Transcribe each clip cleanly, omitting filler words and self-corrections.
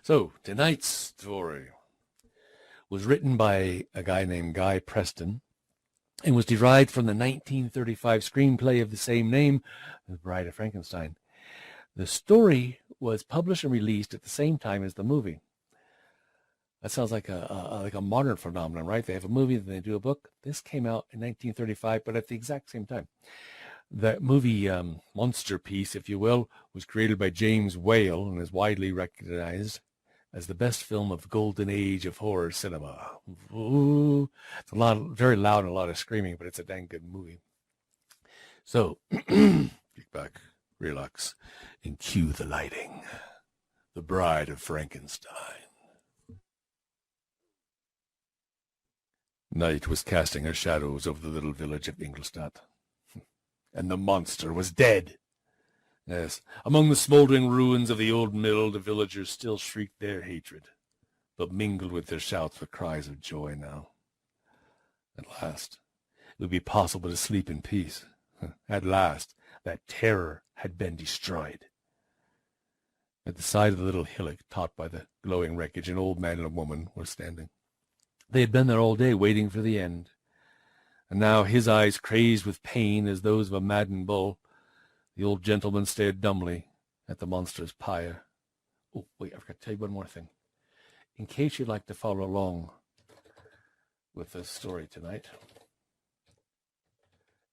So, tonight's story was written by a guy named Guy Preston and was derived from the 1935 screenplay of the same name, The Bride of Frankenstein. The story was published and released at the same time as the movie. That sounds like a modern phenomenon, right? They have a movie, then they do a book. This came out in 1935, but at the exact same time. The movie, monsterpiece, if you will, was created by James Whale and is widely recognized as the best film of the golden age of horror cinema. Ooh, it's very loud and a lot of screaming, but it's a dang good movie. So, kick back, relax, and cue the lighting. The Bride of Frankenstein. Night was casting her shadows over the little village of Ingolstadt, and the monster was dead. Yes, among the smoldering ruins of the old mill, the villagers still shrieked their hatred, but mingled with their shouts were cries of joy now. At last, it would be possible to sleep in peace. At last, that terror had been destroyed. At the side of the little hillock topped by the glowing wreckage, an old man and a woman were standing. They had been there all day, waiting for the end. And now, his eyes crazed with pain as those of a maddened bull, the old gentleman stared dumbly at the monster's pyre. Oh, wait, I forgot to tell you one more thing. In case you'd like to follow along with this story tonight,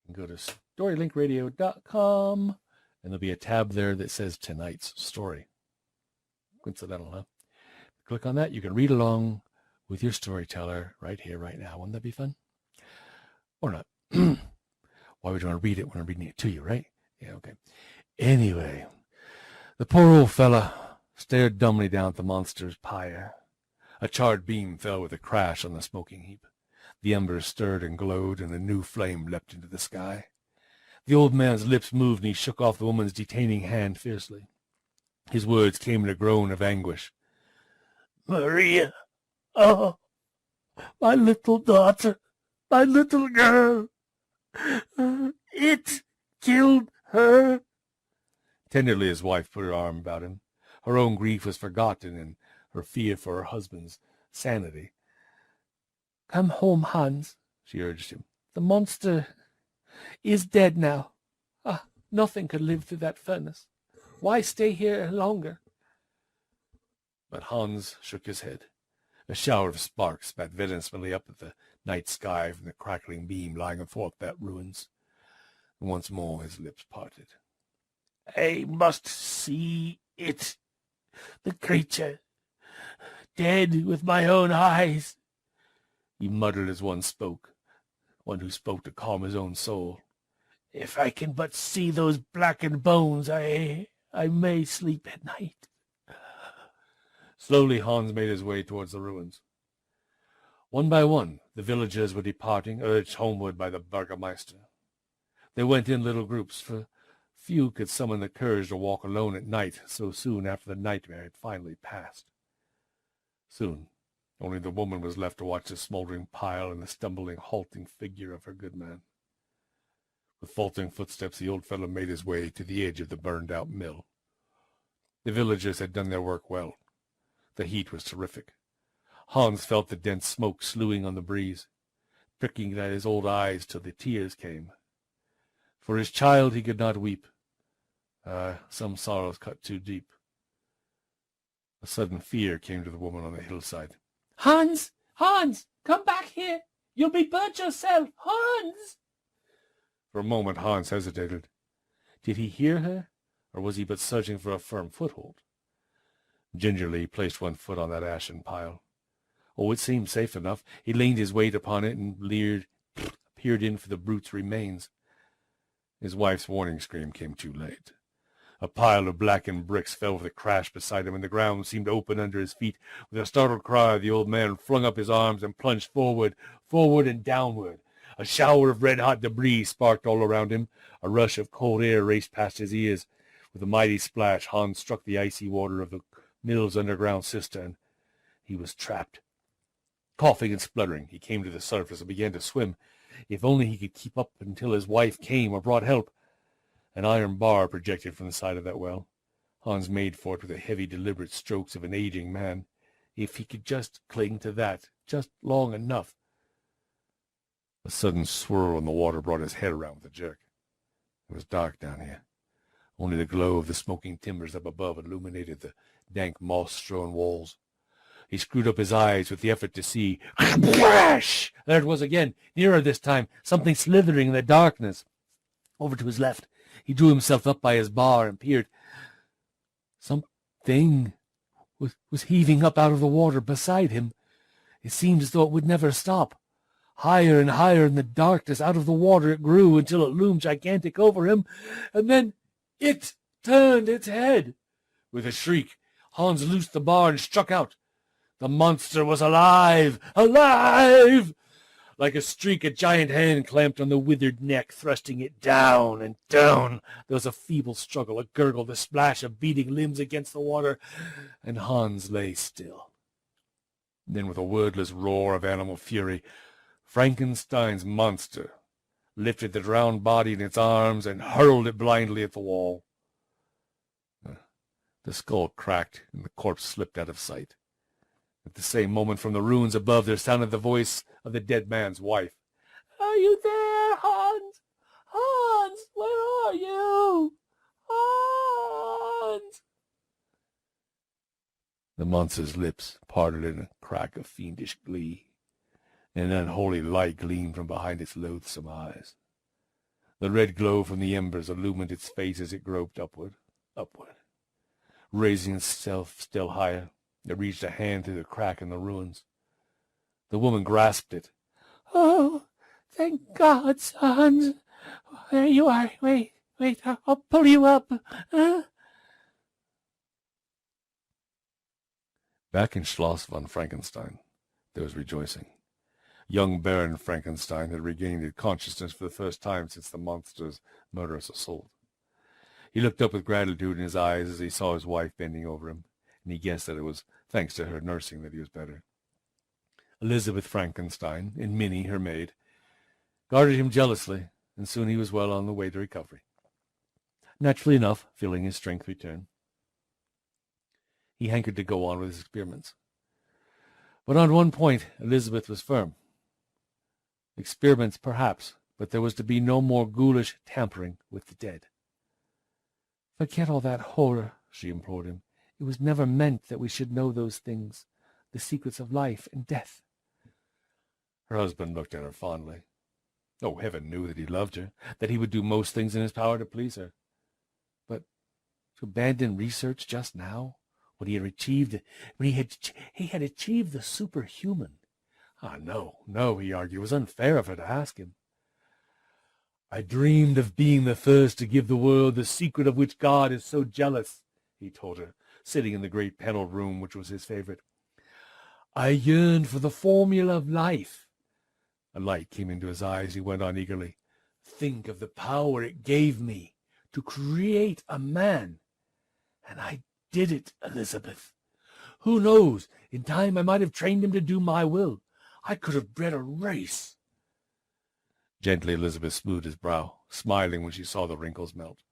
you can go to storylinkradio.com, and there'll be a tab there that says tonight's story. Coincidental, huh? Click on that. You can read along with your storyteller right here, right now. Wouldn't that be fun? Or not. Why would you want to read it when I'm reading it to you, right? Yeah, okay. Anyway, the poor old fella stared dumbly down at the monster's pyre. A charred beam fell with a crash on the smoking heap. The embers stirred and glowed, and a new flame leapt into the sky. The old man's lips moved, and he shook off the woman's detaining hand fiercely. His words came in a groan of anguish. "Maria! Oh, my little daughter! My little girl! It killed her!" Tenderly his wife put her arm about him. Her own grief was forgotten in her fear for her husband's sanity. "Come home, Hans," she urged him. "The monster is dead now. Nothing could live through that furnace. Why stay here longer?" But Hans shook his head. A shower of sparks spat venomously up at the night sky from the crackling beam lying athwart that ruins. And once more his lips parted. "I must see it, the creature, dead with my own eyes," he muttered as one who spoke to calm his own soul. "If I can but see those blackened bones, I may sleep at night." Slowly Hans made his way towards the ruins. One by one, the villagers were departing, urged homeward by the burgomaster. They went in little groups, for few could summon the courage to walk alone at night so soon after the nightmare had finally passed. Soon, only the woman was left to watch the smoldering pile and the stumbling, halting figure of her good man. With faltering footsteps, the old fellow made his way to the edge of the burned-out mill. The villagers had done their work well. The heat was terrific. Hans felt the dense smoke slewing on the breeze, pricking at his old eyes till the tears came. For his child he could not weep. Some sorrows cut too deep. A sudden fear came to the woman on the hillside. "Hans! Hans! Come back here! You'll be burnt yourself! Hans!" For a moment Hans hesitated. Did he hear her, or was he but searching for a firm foothold? Gingerly he placed one foot on that ashen pile. Oh, it seemed safe enough. He leaned his weight upon it and peered in for the brute's remains. His wife's warning scream came too late. A pile of blackened bricks fell with a crash beside him, and the ground seemed to open under his feet. With a startled cry, the old man flung up his arms and plunged forward and downward. A shower of red-hot debris sparked all around him. A rush of cold air raced past his ears. With a mighty splash, Hans struck the icy water of the mill's underground cistern. He was trapped. Coughing and spluttering, he came to the surface and began to swim. If only he could keep up until his wife came or brought help. An iron bar projected from the side of that well. Hans made for it with the heavy, deliberate strokes of an aging man. If he could just cling to that, just long enough. A sudden swirl in the water brought his head around with a jerk. It was dark down here. Only the glow of the smoking timbers up above illuminated the dank, moss-strewn walls. He screwed up his eyes with the effort to see. Crash! There it was again, nearer this time, something slithering in the darkness. Over to his left, he drew himself up by his bar and peered. Something was heaving up out of the water beside him. It seemed as though it would never stop. Higher and higher in the darkness, out of the water it grew until it loomed gigantic over him, and then it turned its head. With a shriek, Hans loosed the bar and struck out. The monster was alive! Alive! Like a streak, a giant hand clamped on the withered neck, thrusting it down and down. There was a feeble struggle, a gurgle, the splash of beating limbs against the water, and Hans lay still. Then, with a wordless roar of animal fury, Frankenstein's monster lifted the drowned body in its arms and hurled it blindly at the wall. The skull cracked, and the corpse slipped out of sight. At the same moment, from the ruins above, there sounded the voice of the dead man's wife. "Are you there, Hans? Hans, where are you? Hans!" The monster's lips parted in a crack of fiendish glee. An unholy light gleamed from behind its loathsome eyes. The red glow from the embers illumined its face as it groped upward. Raising itself still higher, it reached a hand through the crack in the ruins. The woman grasped it. "Oh, thank God, Hans. There you are. Wait, I'll pull you up. Back in Schloss von Frankenstein, there was rejoicing. Young Baron Frankenstein had regained his consciousness for the first time since the monster's murderous assault. He looked up with gratitude in his eyes as he saw his wife bending over him, and he guessed that it was thanks to her nursing that he was better. Elizabeth Frankenstein, and Minnie, her maid, guarded him jealously, and soon he was well on the way to recovery. Naturally enough, feeling his strength return, he hankered to go on with his experiments. But on one point Elizabeth was firm. Experiments, perhaps, but there was to be no more ghoulish tampering with the dead. "Forget all that horror," she implored him. "It was never meant that we should know those things, the secrets of life and death." Her husband looked at her fondly. Oh, heaven knew that he loved her, that he would do most things in his power to please her. But to abandon research just now, when he had achieved the superhuman. No, he argued. It was unfair of her to ask him. "I dreamed of being the first to give the world the secret of which God is so jealous," he told her, sitting in the great paneled room which was his favorite. "I yearned for the formula of life." A light came into his eyes. He went on eagerly. "Think of the power it gave me to create a man. And I did it, Elizabeth. Who knows, in time I might have trained him to do my will. I could have bred a race." Gently Elizabeth smoothed his brow, smiling when she saw the wrinkles melt.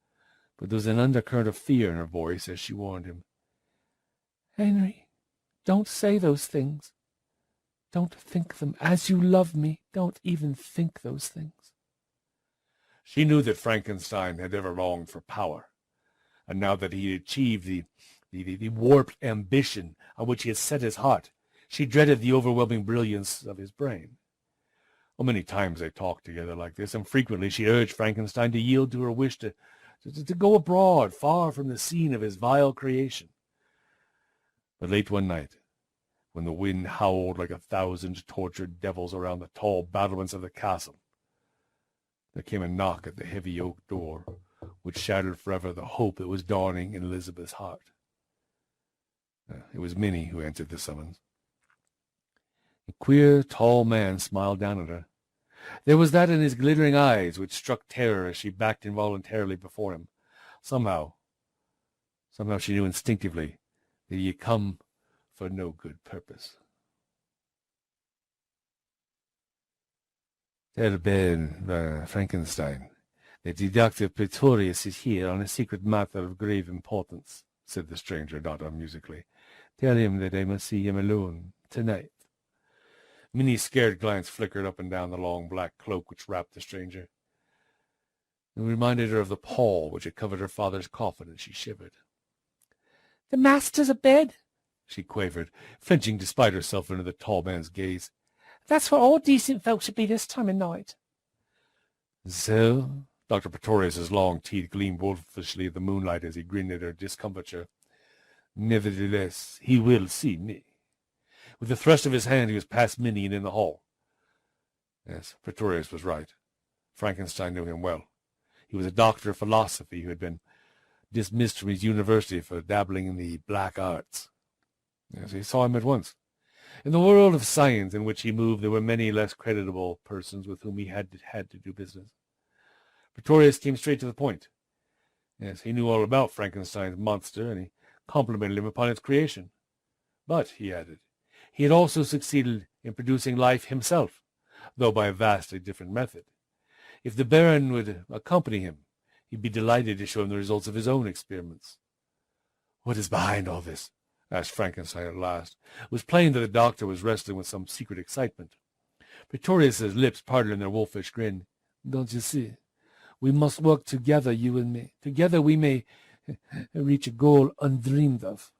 But there was an undercurrent of fear in her voice as she warned him. "Henry, don't say those things. Don't think them. As you love me, don't even think those things." She knew that Frankenstein had ever longed for power, and now that he had achieved the warped ambition on which he had set his heart, she dreaded the overwhelming brilliance of his brain. Oh, many times they talked together like this, and frequently she urged Frankenstein to yield to her wish to go abroad, far from the scene of his vile creation. But late one night, when the wind howled like 1,000 tortured devils around the tall battlements of the castle, there came a knock at the heavy oak door, which shattered forever the hope that was dawning in Elizabeth's heart. It was Minnie who answered the summons. A queer, tall man smiled down at her. There was that in his glittering eyes which struck terror as she backed involuntarily before him. Somehow she knew instinctively that he had come for no good purpose. "Der Baron Frankenstein, the deductive Pretorius is here on a secret matter of grave importance," said the stranger not unmusically. "Tell him that I must see him alone tonight." Minnie's scared glance flickered up and down the long black cloak which wrapped the stranger. It reminded her of the pall which had covered her father's coffin, and she shivered. "The master's abed," she quavered, flinching despite herself under the tall man's gaze. "That's where all decent folk should be this time of night." "So?" Dr. Pretorius's long teeth gleamed wolfishly in the moonlight as he grinned at her discomfiture. "Nevertheless, he will see me." With a thrust of his hand, he was past Minnie and in the hall. Yes, Pretorius was right. Frankenstein knew him well. He was a doctor of philosophy who had been dismissed from his university for dabbling in the black arts. Yes, he saw him at once. In the world of science in which he moved, there were many less creditable persons with whom he had to do business. Pretorius came straight to the point. Yes, he knew all about Frankenstein's monster, and he complimented him upon its creation. But, he added, he had also succeeded in producing life himself, though by a vastly different method. If the Baron would accompany him, he'd be delighted to show him the results of his own experiments. "What is behind all this?" asked Frankenstein at last. It was plain that the doctor was wrestling with some secret excitement. Pretorius's lips parted in their wolfish grin. "Don't you see? We must work together, you and me. Together we may reach a goal undreamed of."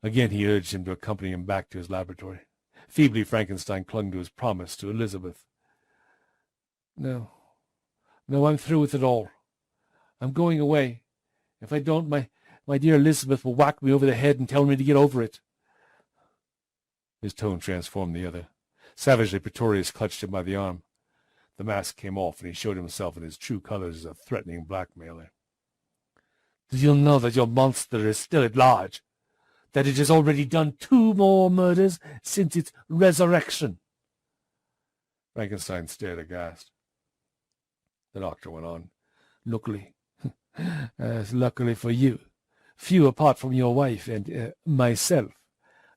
Again he urged him to accompany him back to his laboratory. Feebly Frankenstein clung to his promise to Elizabeth. No, I'm through with it all. I'm going away. If I don't, my dear Elizabeth will whack me over the head and tell me to get over it." His tone transformed the other. Savagely, Pretorius clutched him by the arm. The mask came off, and he showed himself in his true colors as a threatening blackmailer. "Do you know that your monster is still at large? That it has already done 2 more murders since its resurrection?" Frankenstein stared aghast. The doctor went on. "Luckily, luckily for you, few apart from your wife and myself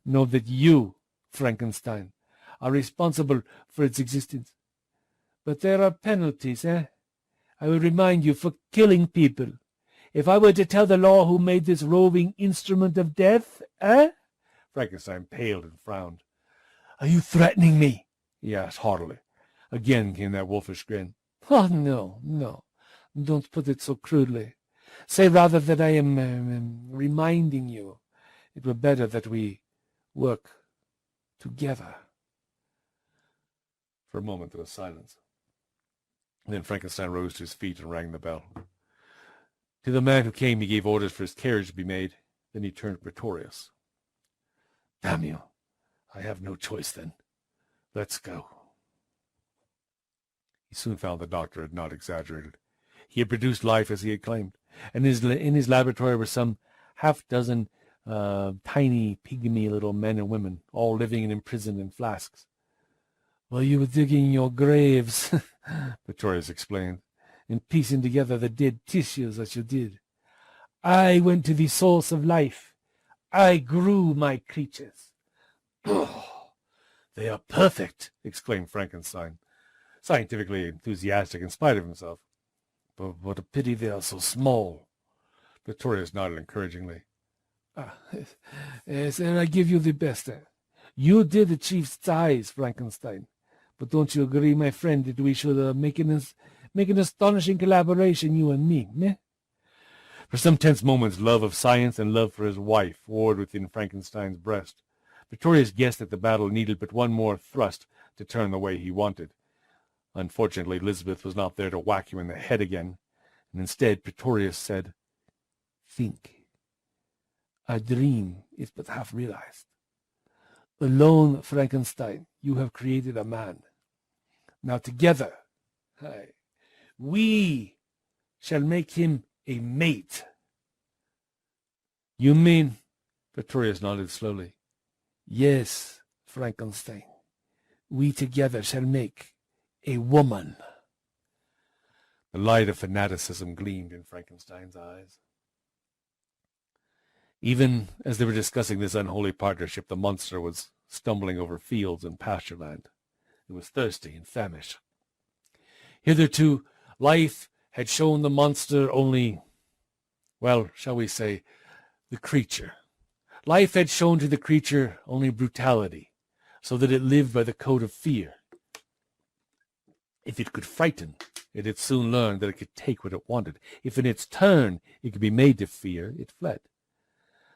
know that you, Frankenstein, are responsible for its existence. But there are penalties, I will remind you, for killing people. If I were to tell the law who made this roving instrument of death, Frankenstein paled and frowned. "Are you threatening me?" he asked haughtily. Again came that wolfish grin. "Oh, no. Don't put it so crudely. Say rather that I am reminding you. It were better that we work together." For a moment there was silence. Then Frankenstein rose to his feet and rang the bell. To the man who came he gave orders for his carriage to be made. Then he turned to Pretorius. "Damn you, I have no choice then. Let's go." He soon found the doctor had not exaggerated. He had produced life as he had claimed, and in his laboratory were some half-dozen tiny, pygmy little men and women, all living and imprisoned in flasks. "While you were digging your graves," Pretorius explained, "and piecing together the dead tissues as you did, I went to the source of life. I grew my creatures." "Oh, they are perfect!" exclaimed Frankenstein, scientifically enthusiastic in spite of himself. "But what a pity they are so small." Pretorius nodded encouragingly. Yes, and I give you the best. You did achieve size, Frankenstein. But don't you agree, my friend, that we should make an astonishing collaboration, you and me, meh?" For some tense moments, love of science and love for his wife warred within Frankenstein's breast. Pretorius guessed that the battle needed but one more thrust to turn the way he wanted. Unfortunately, Elizabeth was not there to whack him in the head again, and instead Pretorius said, "Think. Our dream is but half realized. Alone, Frankenstein, you have created a man. Now together, we shall make him a mate." "You mean?" Pretorius nodded slowly. "Yes, Frankenstein. We together shall make a woman." The light of fanaticism gleamed in Frankenstein's eyes. Even as they were discussing this unholy partnership, the monster was stumbling over fields and pasture land. It was thirsty and famished. Hitherto, life had shown the monster only, well, shall we say, The creature. Life had shown to the creature only brutality, so that it lived by the code of fear. If it could frighten, it had soon learned that it could take what it wanted. If in its turn it could be made to fear, it fled.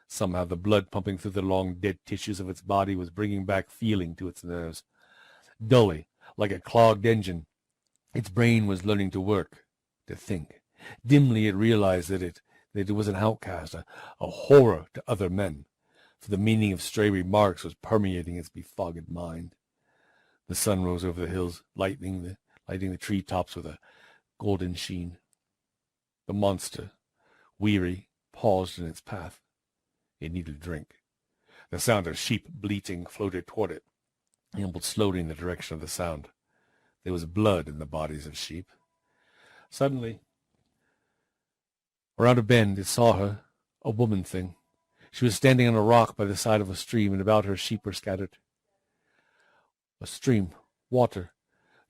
Somehow the blood pumping through the long dead tissues of its body was bringing back feeling to its nerves. Dully, like a clogged engine, its brain was learning to work, to think. Dimly it realized that it was an outcast, a horror to other men, for the meaning of stray remarks was permeating its befogged mind. The sun rose over the hills, lighting the tree-tops with a golden sheen. The monster, weary, paused in its path. It needed a drink. The sound of sheep bleating floated toward it. It ambled slowly in the direction of the sound. There was blood in the bodies of sheep. Suddenly, around a bend, it saw her, a woman thing. She was standing on a rock by the side of a stream, and about her sheep were scattered. A stream, water.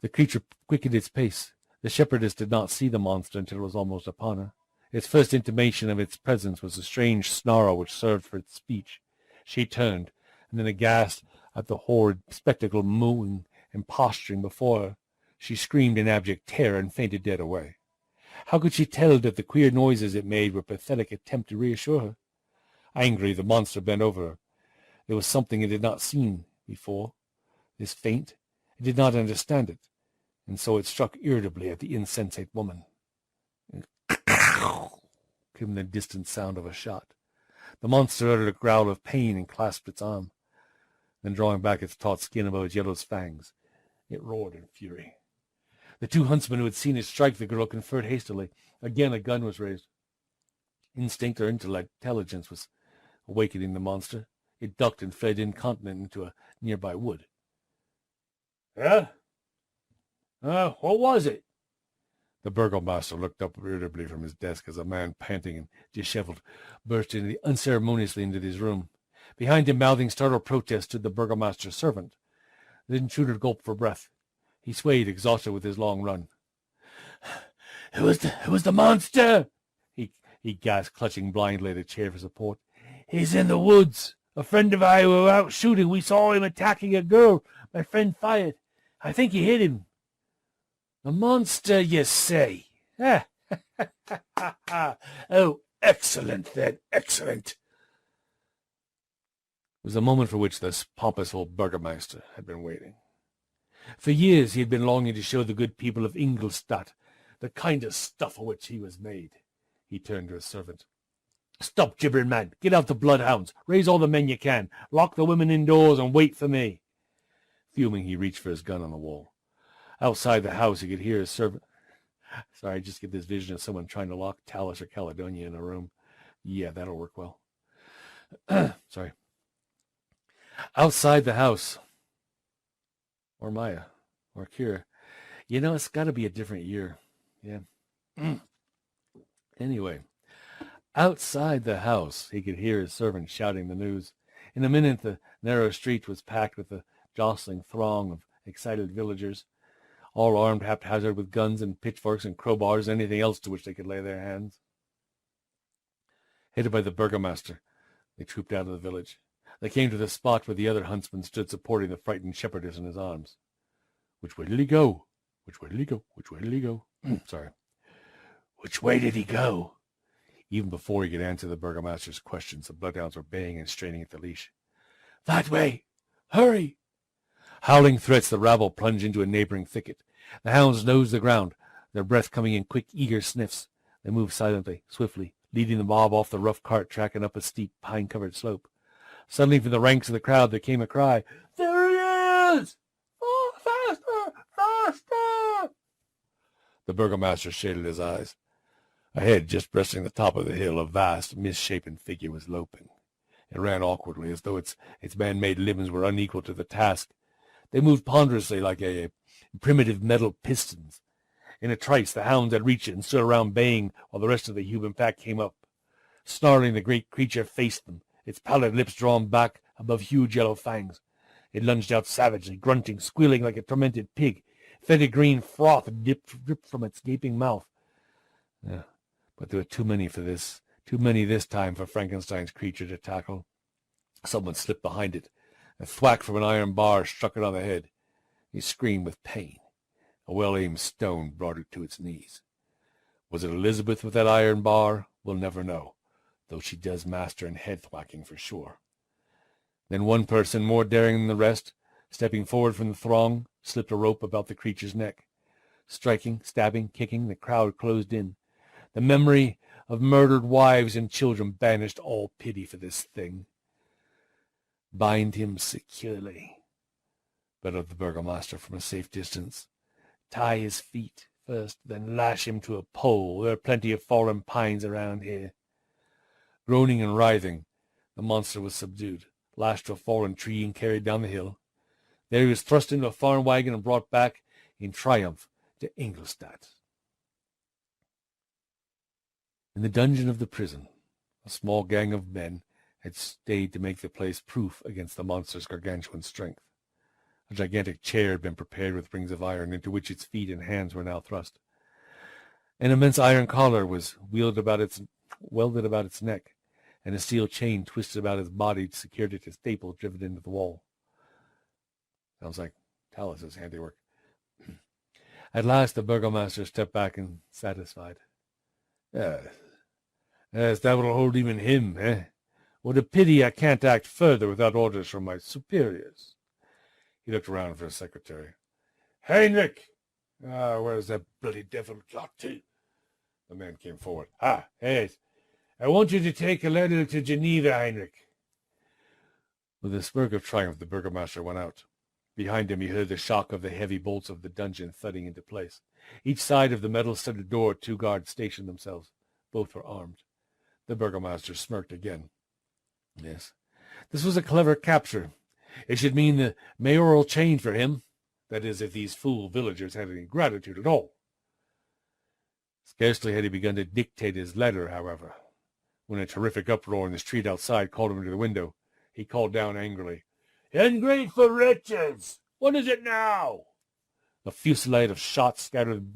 The creature quickened its pace. The shepherdess did not see the monster until it was almost upon her. Its first intimation of its presence was a strange snarl which served for its speech. She turned, and then aghast at the horrid spectacle mooing and posturing before her, she screamed in abject terror and fainted dead away. How could she tell that the queer noises it made were a pathetic attempt to reassure her? Angrily, the monster bent over her. There was something it had not seen before. This faint, it did not understand it, and so it struck irritably at the insensate woman. Came the distant sound of a shot. The monster uttered a growl of pain and clasped its arm. Then, drawing back its taut skin above its yellow fangs, it roared in fury. The two huntsmen who had seen it strike the girl conferred hastily. Again a gun was raised. Instinct or intelligence was awakening the monster. It ducked and fled incontinent into a nearby wood. "Yeah? What was it?" The burgomaster looked up irritably from his desk as a man, panting and disheveled, burst unceremoniously into his room. Behind him, mouthing startled protest, stood the burgomaster's servant. The intruder gulped for breath. He swayed, exhausted with his long run. It was the monster!" He gasped, clutching blindly at a chair for support. "He's in the woods. A friend of I were out shooting. We saw him attacking a girl. My friend fired. I think he hit him." "The monster, you say? Ah, oh, excellent, then, excellent." It was a moment for which this pompous old burgomaster had been waiting. For years he had been longing to show the good people of Ingolstadt the kind of stuff of which he was made. He turned to his servant. "Stop gibbering, man. Get out the bloodhounds. Raise all the men you can. Lock the women indoors and wait for me." Fuming, he reached for his gun on the wall. Outside the house, he could hear his servant. Sorry, I just get this vision of someone trying to lock Talus or Caledonia in a room. Yeah, that'll work well. Sorry. Outside the house. Or Maya. Or Kira. It's got to be a different year. Yeah. Anyway. Outside the house, he could hear his servant shouting the news. In a minute, the narrow street was packed with a jostling throng of excited villagers, all armed haphazard with guns and pitchforks and crowbars and anything else to which they could lay their hands. Headed by the burgomaster, they trooped out of the village. They came to the spot where the other huntsman stood supporting the frightened shepherdess in his arms. "Which way did he go? Which way did he go? Which way did he go?" Sorry. "Which way did he go?" Even before he could answer the burgomaster's questions, the bloodhounds were baying and straining at the leash. "That way! Hurry!" Howling threats, the rabble plunged into a neighboring thicket. The hounds nosed the ground, their breath coming in quick, eager sniffs. They moved silently, swiftly, leading the mob off the rough cart track and up a steep, pine-covered slope. Suddenly, from the ranks of the crowd, there came a cry. "There he is! Oh, faster! Faster!" The burgomaster shaded his eyes. Ahead, just breasting the top of the hill, a vast, misshapen figure was loping. It ran awkwardly, as though its man-made limbs were unequal to the task. They moved ponderously like a primitive metal pistons. In a trice, the hounds had reached it and stood around baying while the rest of the human pack came up. Snarling, the great creature faced them, its pallid lips drawn back above huge yellow fangs. It lunged out savagely, grunting, squealing like a tormented pig. Fetid green froth dripped from its gaping mouth. But there were too many for this Too many this time for Frankenstein's creature to tackle. Someone slipped behind it. A thwack from an iron bar struck it on the head. He screamed with pain. A well-aimed stone brought it to its knees. Was it Elizabeth with that iron bar? We'll never know, though she does master in head-thwacking for sure. Then one person, more daring than the rest, stepping forward from the throng, slipped a rope about the creature's neck. Striking, stabbing, kicking, the crowd closed in. The memory of murdered wives and children banished all pity for this thing. Bind him securely, bellowed the burgomaster from a safe distance. Tie his feet first, then lash him to a pole. There are plenty of fallen pines around here. Groaning and writhing, the monster was subdued, lashed to a fallen tree and carried down the hill. There he was thrust into a farm wagon and brought back in triumph to Ingolstadt. In the dungeon of the prison, a small gang of men had stayed to make the place proof against the monster's gargantuan strength. A gigantic chair had been prepared with rings of iron, into which its feet and hands were now thrust. An immense iron collar was welded about its neck, and a steel chain twisted about its body secured it to staples driven into the wall. Sounds like Talus's handiwork. At last the burgomaster stepped back and satisfied. Yes, that will hold even him, eh? What a pity I can't act further without orders from my superiors. He looked around for his secretary. Heinrich! Where's that bloody devil got to? The man came forward. Yes. I want you to take a letter to Geneva, Heinrich. With a smirk of triumph, the burgomaster went out. Behind him he heard the shock of the heavy bolts of the dungeon thudding into place. Each side of the metal-studded door 2 guards stationed themselves. Both were armed. The burgomaster smirked again. Yes, this was a clever capture. It should mean the mayoral change for him. That is, if these fool villagers had any gratitude at all. Scarcely had he begun to dictate his letter, however, when a terrific uproar in the street outside called him to the window. He called down angrily, Ungrateful wretches! What is it now? A fusillade of shots scattered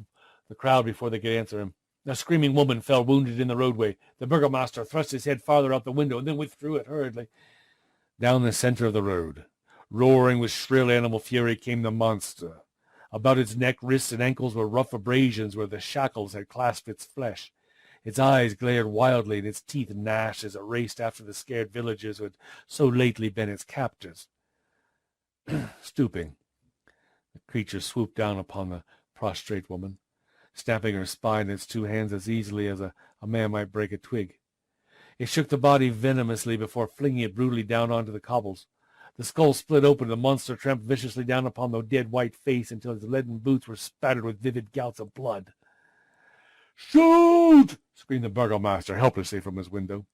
the crowd before they could answer him. A screaming woman fell wounded in the roadway. The burgomaster thrust his head farther out the window and then withdrew it hurriedly. Down the center of the road, roaring with shrill animal fury, came the monster. About its neck, wrists, and ankles were rough abrasions where the shackles had clasped its flesh. Its eyes glared wildly, and its teeth gnashed as it raced after the scared villagers who had so lately been its captors. Stooping, the creature swooped down upon the prostrate woman, snapping her spine in its 2 hands as easily as a man might break a twig. It shook the body venomously before flinging it brutally down onto the cobbles. The skull split open, and the monster tramped viciously down upon the dead white face until his leaden boots were spattered with vivid gouts of blood. Shoot! Screamed the burgomaster helplessly from his window.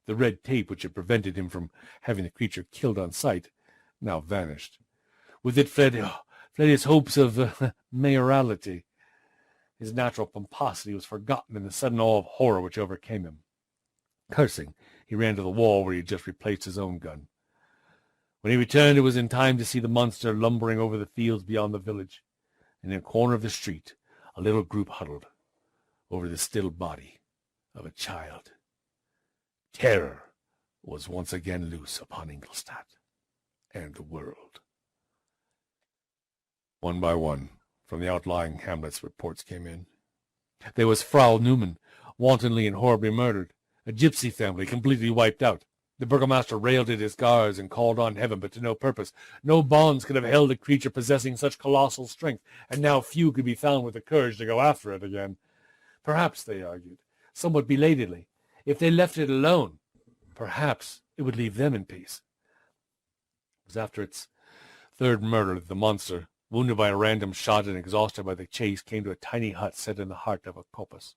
The red tape which had prevented him from having the creature killed on sight now vanished. With it fled his hopes of mayoralty. His natural pomposity was forgotten in the sudden awe of horror which overcame him. Cursing, he ran to the wall where he had just replaced his own gun. When he returned, it was in time to see the monster lumbering over the fields beyond the village. In a corner of the street, a little group huddled over the still body of a child. Terror was once again loose upon Ingolstadt and the world. One by one, from the outlying hamlets, reports came in. There was Frau Neumann, wantonly and horribly murdered. A gypsy family, completely wiped out. The burgomaster railed at his guards and called on heaven, but to no purpose. No bonds could have held a creature possessing such colossal strength, and now few could be found with the courage to go after it again. Perhaps, they argued, somewhat belatedly, if they left it alone, perhaps it would leave them in peace. It was after its 3rd murder that the monster, wounded by a random shot and exhausted by the chase, came to a tiny hut set in the heart of a coppice.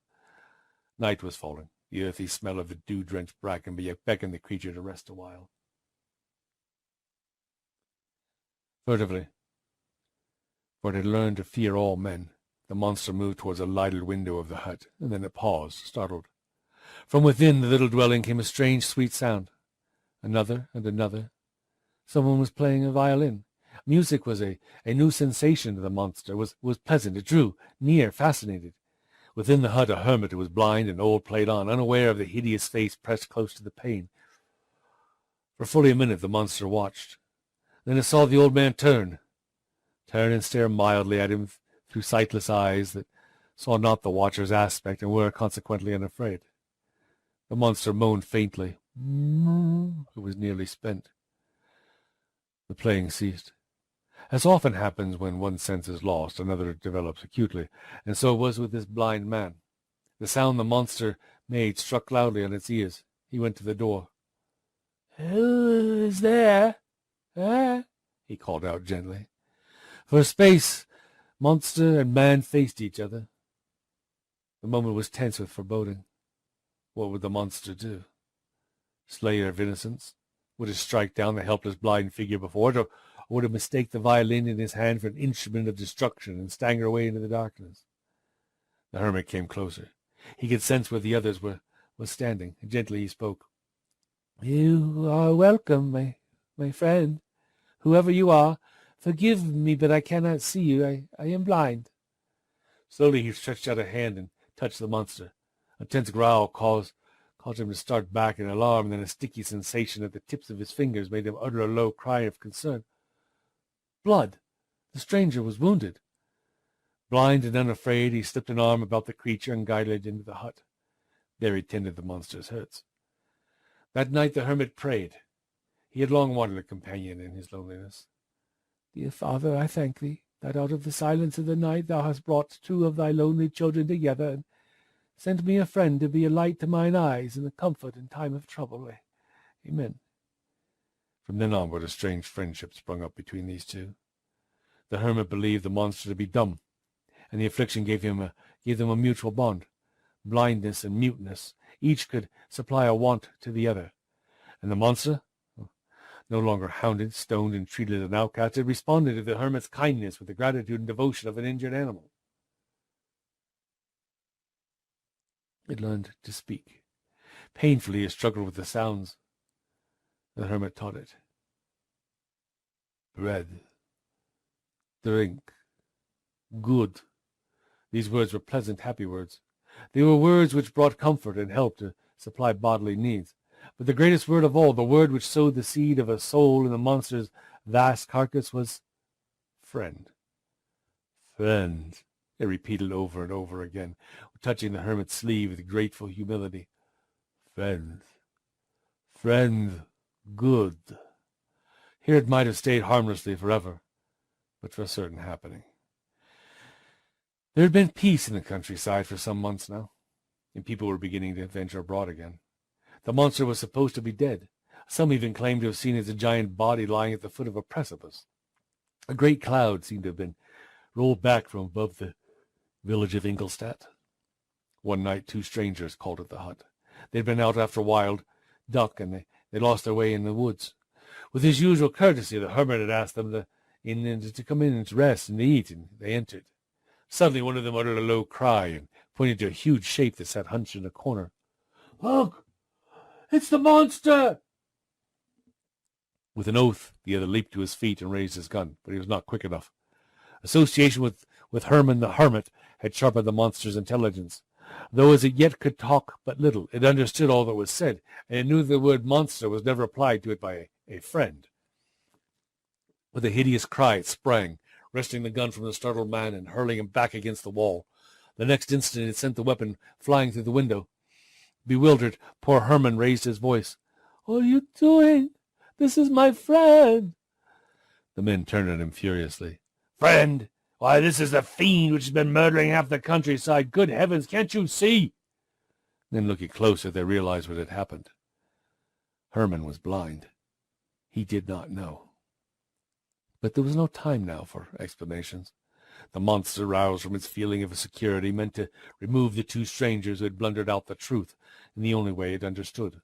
Night was falling. The earthy smell of the dew-drenched bracken beckoned the creature to rest a while. Furtively, for it had learned to fear all men, the monster moved towards a lighted window of the hut, and then it paused, startled. From within the little dwelling came a strange, sweet sound. Another and another. Someone was playing a violin. Music was a new sensation to the monster, was pleasant, it drew near, fascinated. Within the hut, a hermit who was blind and old played on, unaware of the hideous face pressed close to the pane. For fully a minute the monster watched. Then it saw the old man turn and stare mildly at him through sightless eyes that saw not the watcher's aspect and were consequently unafraid. The monster moaned faintly. It was nearly spent. The playing ceased. As often happens when one sense is lost, another develops acutely, and so it was with this blind man. The sound the monster made struck loudly on its ears. He went to the door. "Who is there? Eh?" he called out gently. For a space, monster and man faced each other. The moment was tense with foreboding. What would the monster do? Slayer of innocence? Would it strike down the helpless blind figure before it, or would it mistake the violin in his hand for an instrument of destruction and stagger away into the darkness? The hermit came closer. He could sense where the others were standing. Gently he spoke. "You are welcome, my friend. Whoever you are, forgive me, but I cannot see you. I am blind." Slowly he stretched out a hand and touched the monster. A tense growl caused him to start back in alarm, and then a sticky sensation at the tips of his fingers made him utter a low cry of concern. Blood! The stranger was wounded. Blind and unafraid, he slipped an arm about the creature and guided it into the hut. There he tended the monster's hurts. That night the hermit prayed. He had long wanted a companion in his loneliness. "Dear Father, I thank thee, that out of the silence of the night thou hast brought two of thy lonely children together, and sent me a friend to be a light to mine eyes and a comfort in time of trouble. Amen." From then onward a strange friendship sprung up between these two. The hermit believed the monster to be dumb, and the affliction gave them a mutual bond. Blindness and muteness, each could supply a want to the other. And the monster, no longer hounded, stoned, and treated as an outcast, had responded to the hermit's kindness with the gratitude and devotion of an injured animal. It learned to speak. Painfully it struggled with the sounds. The hermit taught it. Bread, drink, good. These words were pleasant, happy words. They were words which brought comfort and help to supply bodily needs. But the greatest word of all, the word which sowed the seed of a soul in the monster's vast carcass, was friend. Friend, it repeated over and over again, touching the hermit's sleeve with grateful humility. Friend, friend, good. Here it might have stayed harmlessly forever, but for a certain happening. There had been peace in the countryside for some months now, and people were beginning to venture abroad again. The monster was supposed to be dead. Some even claimed to have seen its giant body lying at the foot of a precipice. A great cloud seemed to have been rolled back from above the village of Ingolstadt. One night 2 strangers called at the hut. They'd been out after wild duck, and they lost their way in the woods. With his usual courtesy, the hermit had asked them to come in and to rest and to eat, and they entered. Suddenly one of them uttered a low cry and pointed to a huge shape that sat hunched in a corner. "Look! It's the monster!" With an oath, the other leaped to his feet and raised his gun, but he was not quick enough. Association with Herman the hermit had sharpened the monster's intelligence. Though as it yet could talk but little, it understood all that was said, and it knew the word monster was never applied to it by a friend. With a hideous cry it sprang, wresting the gun from the startled man and hurling him back against the wall. The next instant it sent the weapon flying through the window. Bewildered, poor Herman raised his voice. "What are you doing? This is my friend." The men turned on him furiously. "Friend? Why, this is the fiend which has been murdering half the countryside. Good heavens, can't you see?" Then looking closer, they realized what had happened. Herman was blind. He did not know. But there was no time now for explanations. The monster, roused from its feeling of security, meant to remove the 2 strangers who had blundered out the truth in the only way it understood.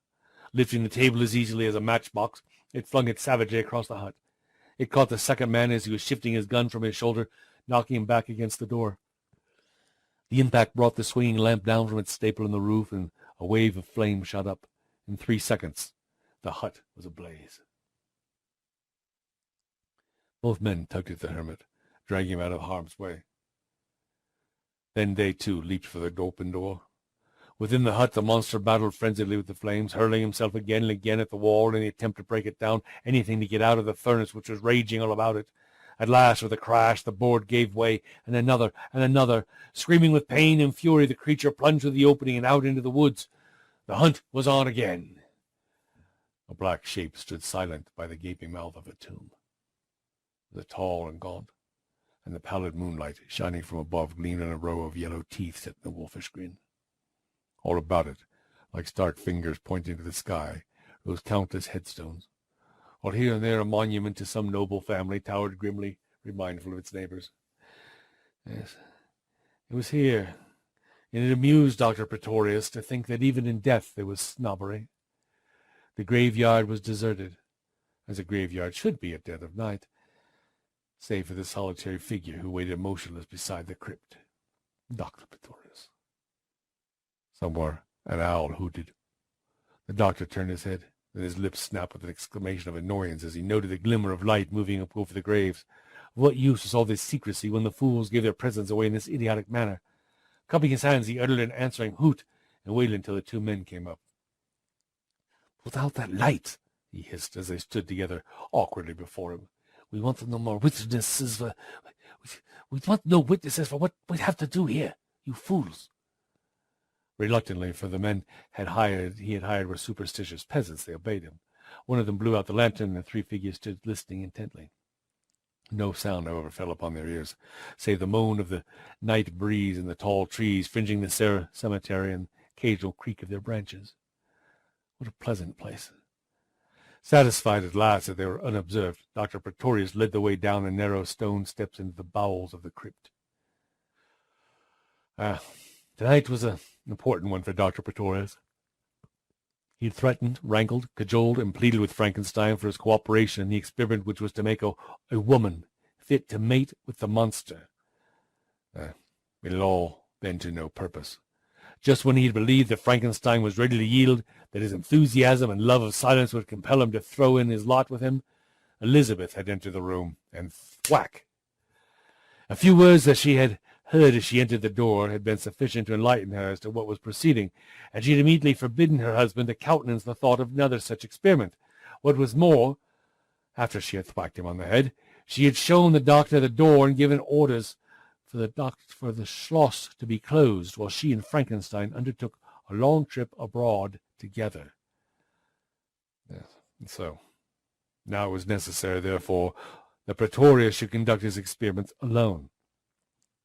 Lifting the table as easily as a matchbox, it flung it savagely across the hut. It caught the second man as he was shifting his gun from his shoulder, knocking him back against the door. The impact brought the swinging lamp down from its staple in the roof, and a wave of flame shot up. In 3 seconds, the hut was ablaze. Both men tugged at the hermit, dragging him out of harm's way. Then they, too, leaped for the open door. Within the hut, the monster battled frenziedly with the flames, hurling himself again and again at the wall in the attempt to break it down, anything to get out of the furnace which was raging all about it. At last, with a crash, the board gave way, and another, and another. Screaming with pain and fury, the creature plunged through the opening and out into the woods. The hunt was on again. A black shape stood silent by the gaping mouth of a tomb. It was tall and gaunt, and the pallid moonlight, shining from above, gleamed on a row of yellow teeth set in a wolfish grin. All about it, like stark fingers pointing to the sky, rose countless headstones, while here and there a monument to some noble family towered grimly, remindful of its neighbors. Yes, it was here, and it amused Dr. Pretorius to think that even in death there was snobbery. The graveyard was deserted, as a graveyard should be at dead of night, save for the solitary figure who waited motionless beside the crypt, Dr. Pretorius. Somewhere an owl hooted. The doctor turned his head, then his lips snapped with an exclamation of annoyance as he noted the glimmer of light moving up over the graves. Of what use was all this secrecy when the fools gave their presents away in this idiotic manner? Cupping his hands, he uttered an answering hoot and waited until the two men came up. "Put out that light," he hissed as they stood together awkwardly before him. "We want no more witnesses for... We want no witnesses for what we have to do here, you fools." Reluctantly, for the men he had hired were superstitious peasants, they obeyed him. One of them blew out the lantern, and the three figures stood listening intently. No sound, however, fell upon their ears, save the moan of the night breeze and the tall trees fringing the cemetery and occasional creak of their branches. What a pleasant place! Satisfied at last that they were unobserved, Dr. Pretorius led the way down the narrow stone steps into the bowels of the crypt. Tonight was an important one for Dr. Pretorius. He had threatened, wrangled, cajoled, and pleaded with Frankenstein for his cooperation in the experiment which was to make a woman fit to mate with the monster. It had all been to no purpose. Just when he had believed that Frankenstein was ready to yield, that his enthusiasm and love of silence would compel him to throw in his lot with him, Elizabeth had entered the room, and thwack! A few words that she had heard as she entered the door had been sufficient to enlighten her as to what was proceeding, and she had immediately forbidden her husband to countenance the thought of another such experiment. What was more, after she had thwacked him on the head, she had shown the doctor the door and given orders for the schloss to be closed, while she and Frankenstein undertook a long trip abroad together. Yes, and so, now it was necessary, therefore, that Pretorius should conduct his experiments alone,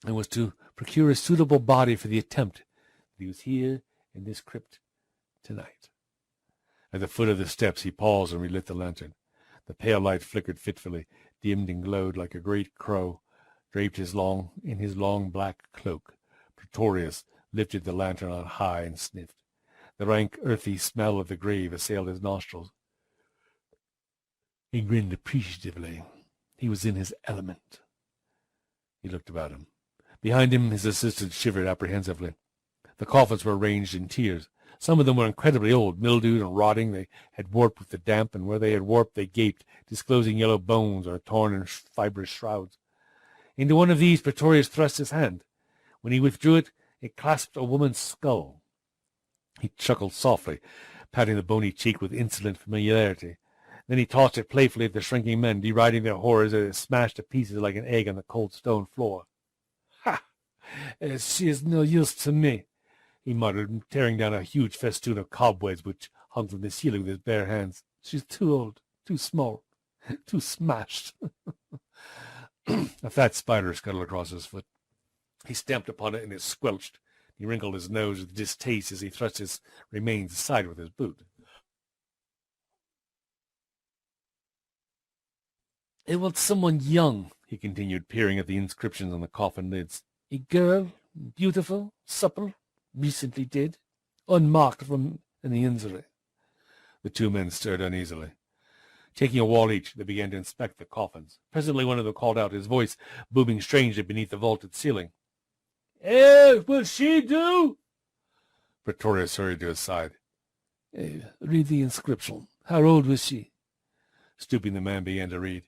and was to procure a suitable body for the attempt, that he was here in this crypt tonight. At the foot of the steps he paused and relit the lantern. The pale light flickered fitfully, dimmed and glowed like a great crow, draped in his long black cloak. Pretorius lifted the lantern on high and sniffed. The rank, earthy smell of the grave assailed his nostrils. He grinned appreciatively. He was in his element. He looked about him. Behind him, his assistant shivered apprehensively. The coffins were arranged in tiers. Some of them were incredibly old, mildewed and rotting. They had warped with the damp, and where they had warped they gaped, disclosing yellow bones or torn and fibrous shrouds. Into one of these Pretorius thrust his hand. When he withdrew it, it clasped a woman's skull. He chuckled softly, patting the bony cheek with insolent familiarity. Then he tossed it playfully at the shrinking men, deriding their horrors as it smashed to pieces like an egg on the cold stone floor. "Ha! She is no use to me," he muttered, tearing down a huge festoon of cobwebs which hung from the ceiling with his bare hands. "She's too old, too small, too smashed." A fat spider scuttled across his foot. He stamped upon it and it squelched. He wrinkled his nose with distaste as he thrust his remains aside with his boot. "It was someone young," he continued, peering at the inscriptions on the coffin lids. "A girl, beautiful, supple, recently dead, unmarked from any injury." The two men stirred uneasily. Taking a wall each, they began to inspect the coffins. Presently one of them called out, his voice booming strangely beneath the vaulted ceiling. Will she do?" Pretorius hurried to his side. "Read the inscription. How old was she?" Stooping, the man began to read.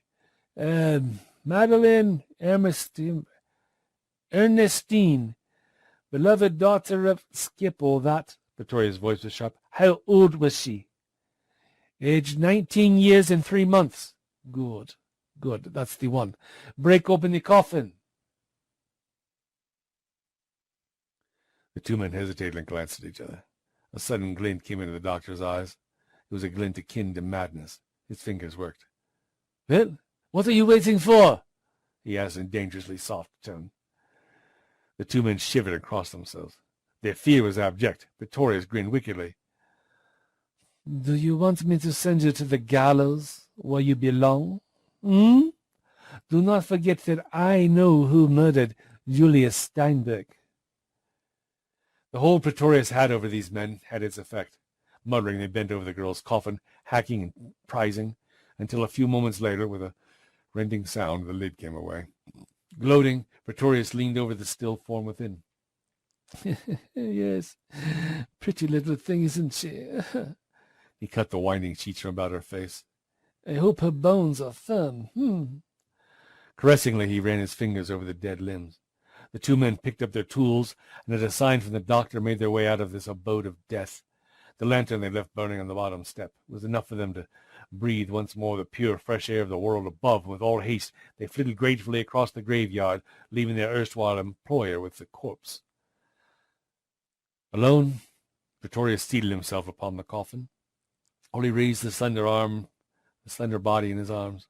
"Madeline Ernestine, Beloved daughter of... Skip all that. Pretorius' voice was sharp. How old was she? Aged 19 years and 3 months. Good. Good. That's the one. Break open the coffin. The two men hesitated and glanced at each other. A sudden glint came into the doctor's eyes. It was a glint akin to madness. His fingers worked. Well, what are you waiting for? He asked in dangerously soft tone. The two men shivered and crossed themselves. Their fear was abject. Pretorius grinned wickedly. Do you want me to send you to the gallows where you belong? Do not forget that I know who murdered Julius Steinberg. The hold Pretorius had over these men had its effect. Muttering, they bent over the girl's coffin, hacking and prizing, until a few moments later, with a rending sound, the lid came away. Gloating, Pretorius leaned over the still form within. Yes, pretty little thing, isn't she? He cut the winding sheets from about her face. I hope her bones are firm. Caressingly, he ran his fingers over the dead limbs. The two men picked up their tools, and at a sign from the doctor made their way out of this abode of death. The lantern they left burning on the bottom step was enough for them to breathe once more the pure, fresh air of the world above, and with all haste they flitted gratefully across the graveyard, leaving their erstwhile employer with the corpse. Alone, Pretorius seated himself upon the coffin. Only raised the slender body in his arms.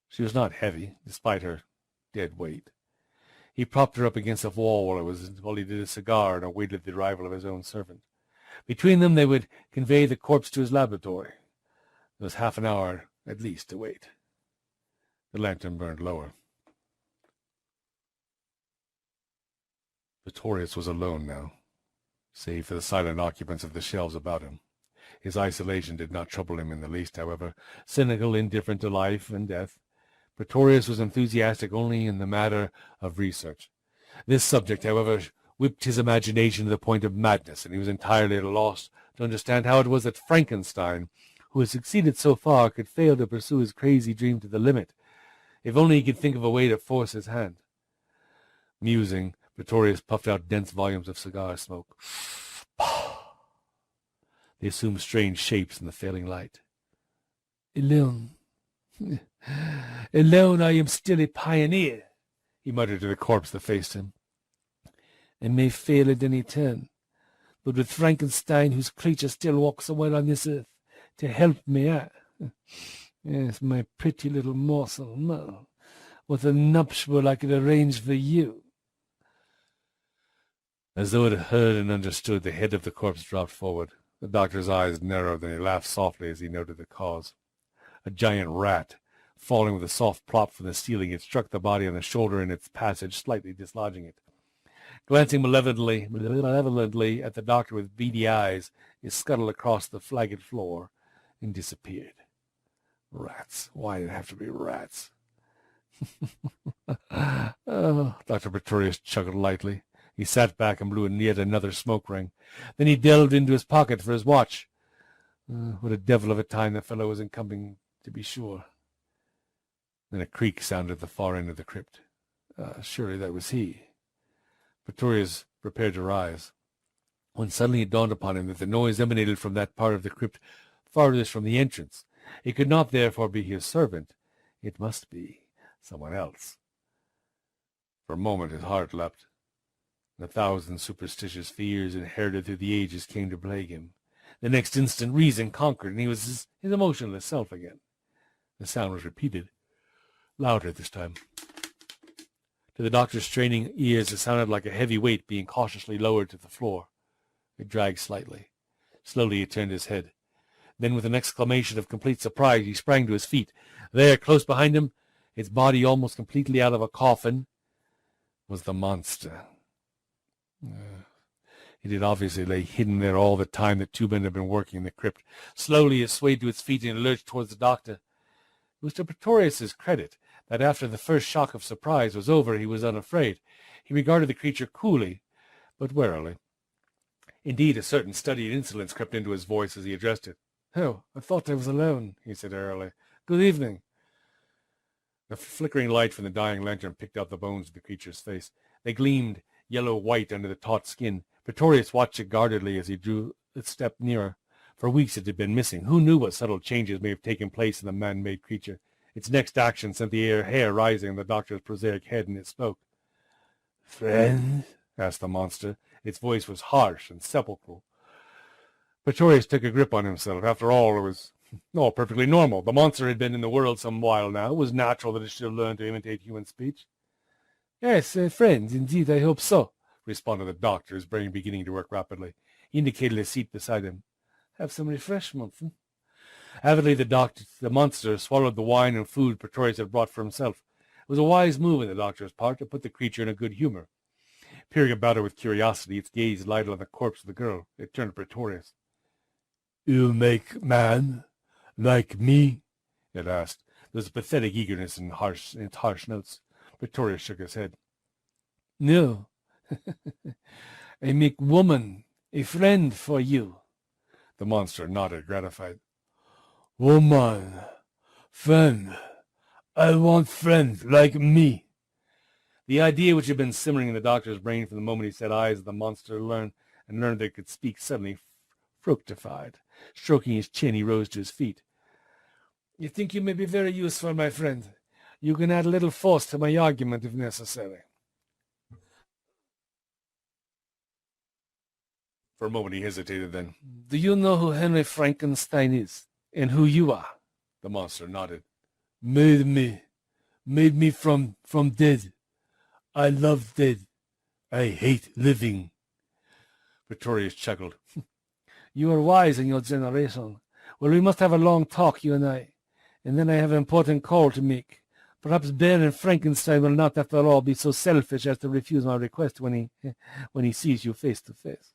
She was not heavy, despite her dead weight. He propped her up against the wall while he lit a cigar and awaited the arrival of his own servant. Between them they would convey the corpse to his laboratory. There was half an hour, at least, to wait. The lantern burned lower. Pretorius was alone now, save for the silent occupants of the shelves about him. His isolation did not trouble him in the least, however. Cynical, indifferent to life and death, Pretorius was enthusiastic only in the matter of research. This subject, however, whipped his imagination to the point of madness, and he was entirely at a loss to understand how it was that Frankenstein, who had succeeded so far, could fail to pursue his crazy dream to the limit. If only he could think of a way to force his hand. Musing, Pretorius puffed out dense volumes of cigar smoke. They assumed strange shapes in the failing light. Alone. Alone I am still a pioneer, he muttered to the corpse that faced him. I may fail at any turn, but with Frankenstein, whose creature still walks away on this earth, to help me out. Yes, my pretty little morsel, no. What a nuptial I could arrange for you. As though it heard and understood, the head of the corpse dropped forward. The doctor's eyes narrowed, and he laughed softly as he noted the cause. A giant rat, falling with a soft plop from the ceiling, had struck the body on the shoulder in its passage, slightly dislodging it. Glancing malevolently at the doctor with beady eyes, it scuttled across the flagged floor and disappeared. Rats. Why did it have to be rats? Oh, Dr. Pretorius chuckled lightly. He sat back and blew yet another smoke ring. Then he delved into his pocket for his watch. What a devil of a time the fellow was in coming, to be sure. Then a creak sounded at the far end of the crypt. Surely that was he. Pretorius prepared to rise, when suddenly it dawned upon him that the noise emanated from that part of the crypt farthest from the entrance. It could not therefore be his servant. It must be someone else. For a moment his heart leapt. The 1,000 superstitious fears inherited through the ages came to plague him. The next instant reason conquered, and he was his emotionless self again. The sound was repeated, louder this time. To the doctor's straining ears it sounded like a heavy weight being cautiously lowered to the floor. It dragged slightly. Slowly he turned his head. Then, with an exclamation of complete surprise, he sprang to his feet. There, close behind him, its body almost completely out of a coffin, was the monster. It had obviously lay hidden there all the time that two men had been working in the crypt. Slowly it swayed to its feet and lurched towards the doctor. It was to Pretorius's credit that after the first shock of surprise was over, he was unafraid. He regarded the creature coolly, but warily. Indeed, a certain studied insolence crept into his voice as he addressed it. "Oh, I thought I was alone," he said airily. "Good evening." The flickering light from the dying lantern picked out the bones of the creature's face. They gleamed yellow-white under the taut skin. Pretorius watched it guardedly as he drew a step nearer. For weeks it had been missing. Who knew what subtle changes may have taken place in the man-made creature? Its next action sent the hair rising on the doctor's prosaic head, and it spoke. "Friend?" asked the monster. Its voice was harsh and sepulchral. Pretorius took a grip on himself. After all, it was perfectly normal. The monster had been in the world some while now. It was natural that it should have learned to imitate human speech. "Yes, friend, indeed, I hope so," responded the doctor, his brain beginning to work rapidly. He indicated a seat beside him. "Have some refreshment." Avidly the monster swallowed the wine and food Pretorius had brought for himself. It was a wise move on the doctor's part to put the creature in a good humor. Peering about her with curiosity, its gaze lighted on the corpse of the girl. It turned to Pretorius. "You make man like me?" it asked. There was a pathetic eagerness in its harsh notes. Pretorius shook his head. "No. I make woman a friend for you." The monster nodded, gratified. "Woman, friend. I want friends like me." The idea which had been simmering in the doctor's brain from the moment he set eyes on the monster learned that it could speak suddenly fructified. Stroking his chin, he rose to his feet. "You think you may be very useful, my friend. You can add a little force to my argument if necessary." For a moment he hesitated, then. "Do you know who Henry Frankenstein is, and who you are?" The monster nodded. Made me from dead. I love dead. I hate living." Pretorius chuckled. "You are wise in your generation. Well, we must have a long talk, you and I. And then I have an important call to make. Perhaps Baron Frankenstein will not, after all, be so selfish as to refuse my request when he sees you face to face."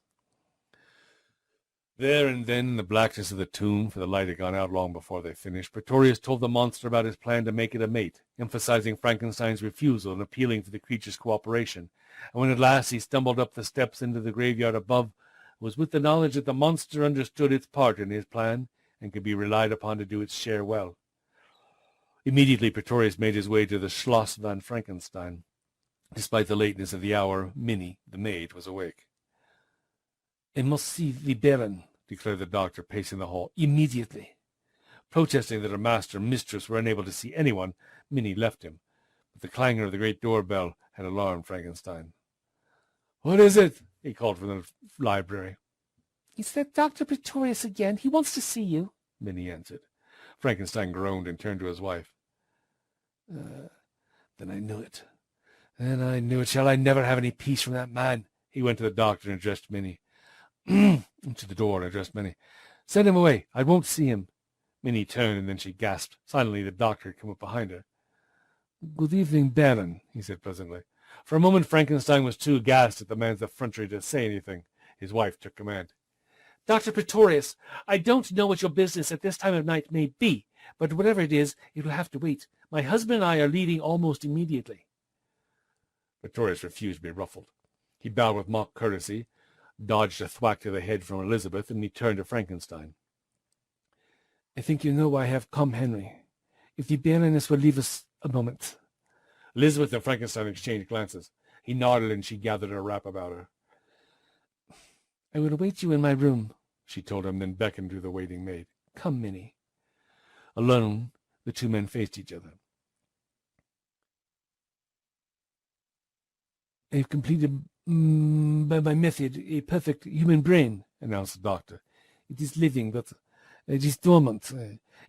There and then, in the blackness of the tomb, for the light had gone out long before they finished, Pretorius told the monster about his plan to make it a mate, emphasizing Frankenstein's refusal and appealing for the creature's cooperation. And when at last he stumbled up the steps into the graveyard above, it was with the knowledge that the monster understood its part in his plan and could be relied upon to do its share well. Immediately Pretorius made his way to the Schloss von Frankenstein. Despite the lateness of the hour, Minnie, the maid, was awake. "I must see the Baron," declared the doctor, pacing the hall, "immediately." Protesting that her master and mistress were unable to see anyone, Minnie left him, but the clangor of the great door-bell had alarmed Frankenstein. "What is it?" he called from the library. "It's that Dr. Pretorius again. He wants to see you," Minnie answered. Frankenstein groaned and turned to his wife. Then I knew it. Shall I never have any peace from that man?" He went to the doctor and addressed Minnie. To the door and addressed Minnie. "Send him away. I won't see him." Minnie turned, and then she gasped. Silently the doctor had come up behind her. "Good evening, Baron," he said pleasantly. For a moment Frankenstein was too aghast at the man's effrontery to say anything. His wife took command. "Dr. Pretorius, I don't know what your business at this time of night may be, but whatever it is, it will have to wait. My husband and I are leaving almost immediately." Pretorius refused to be ruffled. He bowed with mock courtesy, dodged a thwack to the head from Elizabeth, and he turned to Frankenstein. "I think you know why I have come, Henry. If the Baroness will leave us a moment." Elizabeth and Frankenstein exchanged glances. He nodded, and she gathered her wrap about her. "I will await you in my room," she told him, then beckoned to the waiting maid. "Come, Minnie." Alone, the two men faced each other. "I have completed by my method a perfect human brain," announced the doctor. "It is living, but it is dormant.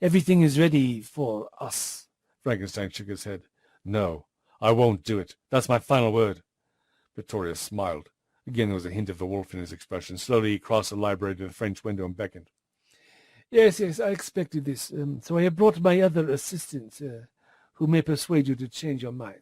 Everything is ready for us." Frankenstein shook his head. "No, I won't do it. That's my final word." Pretorius smiled. Again there was a hint of the wolf in his expression. Slowly he crossed the library to the French window and beckoned. Yes, I expected this. So I have brought my other assistant, who may persuade you to change your mind."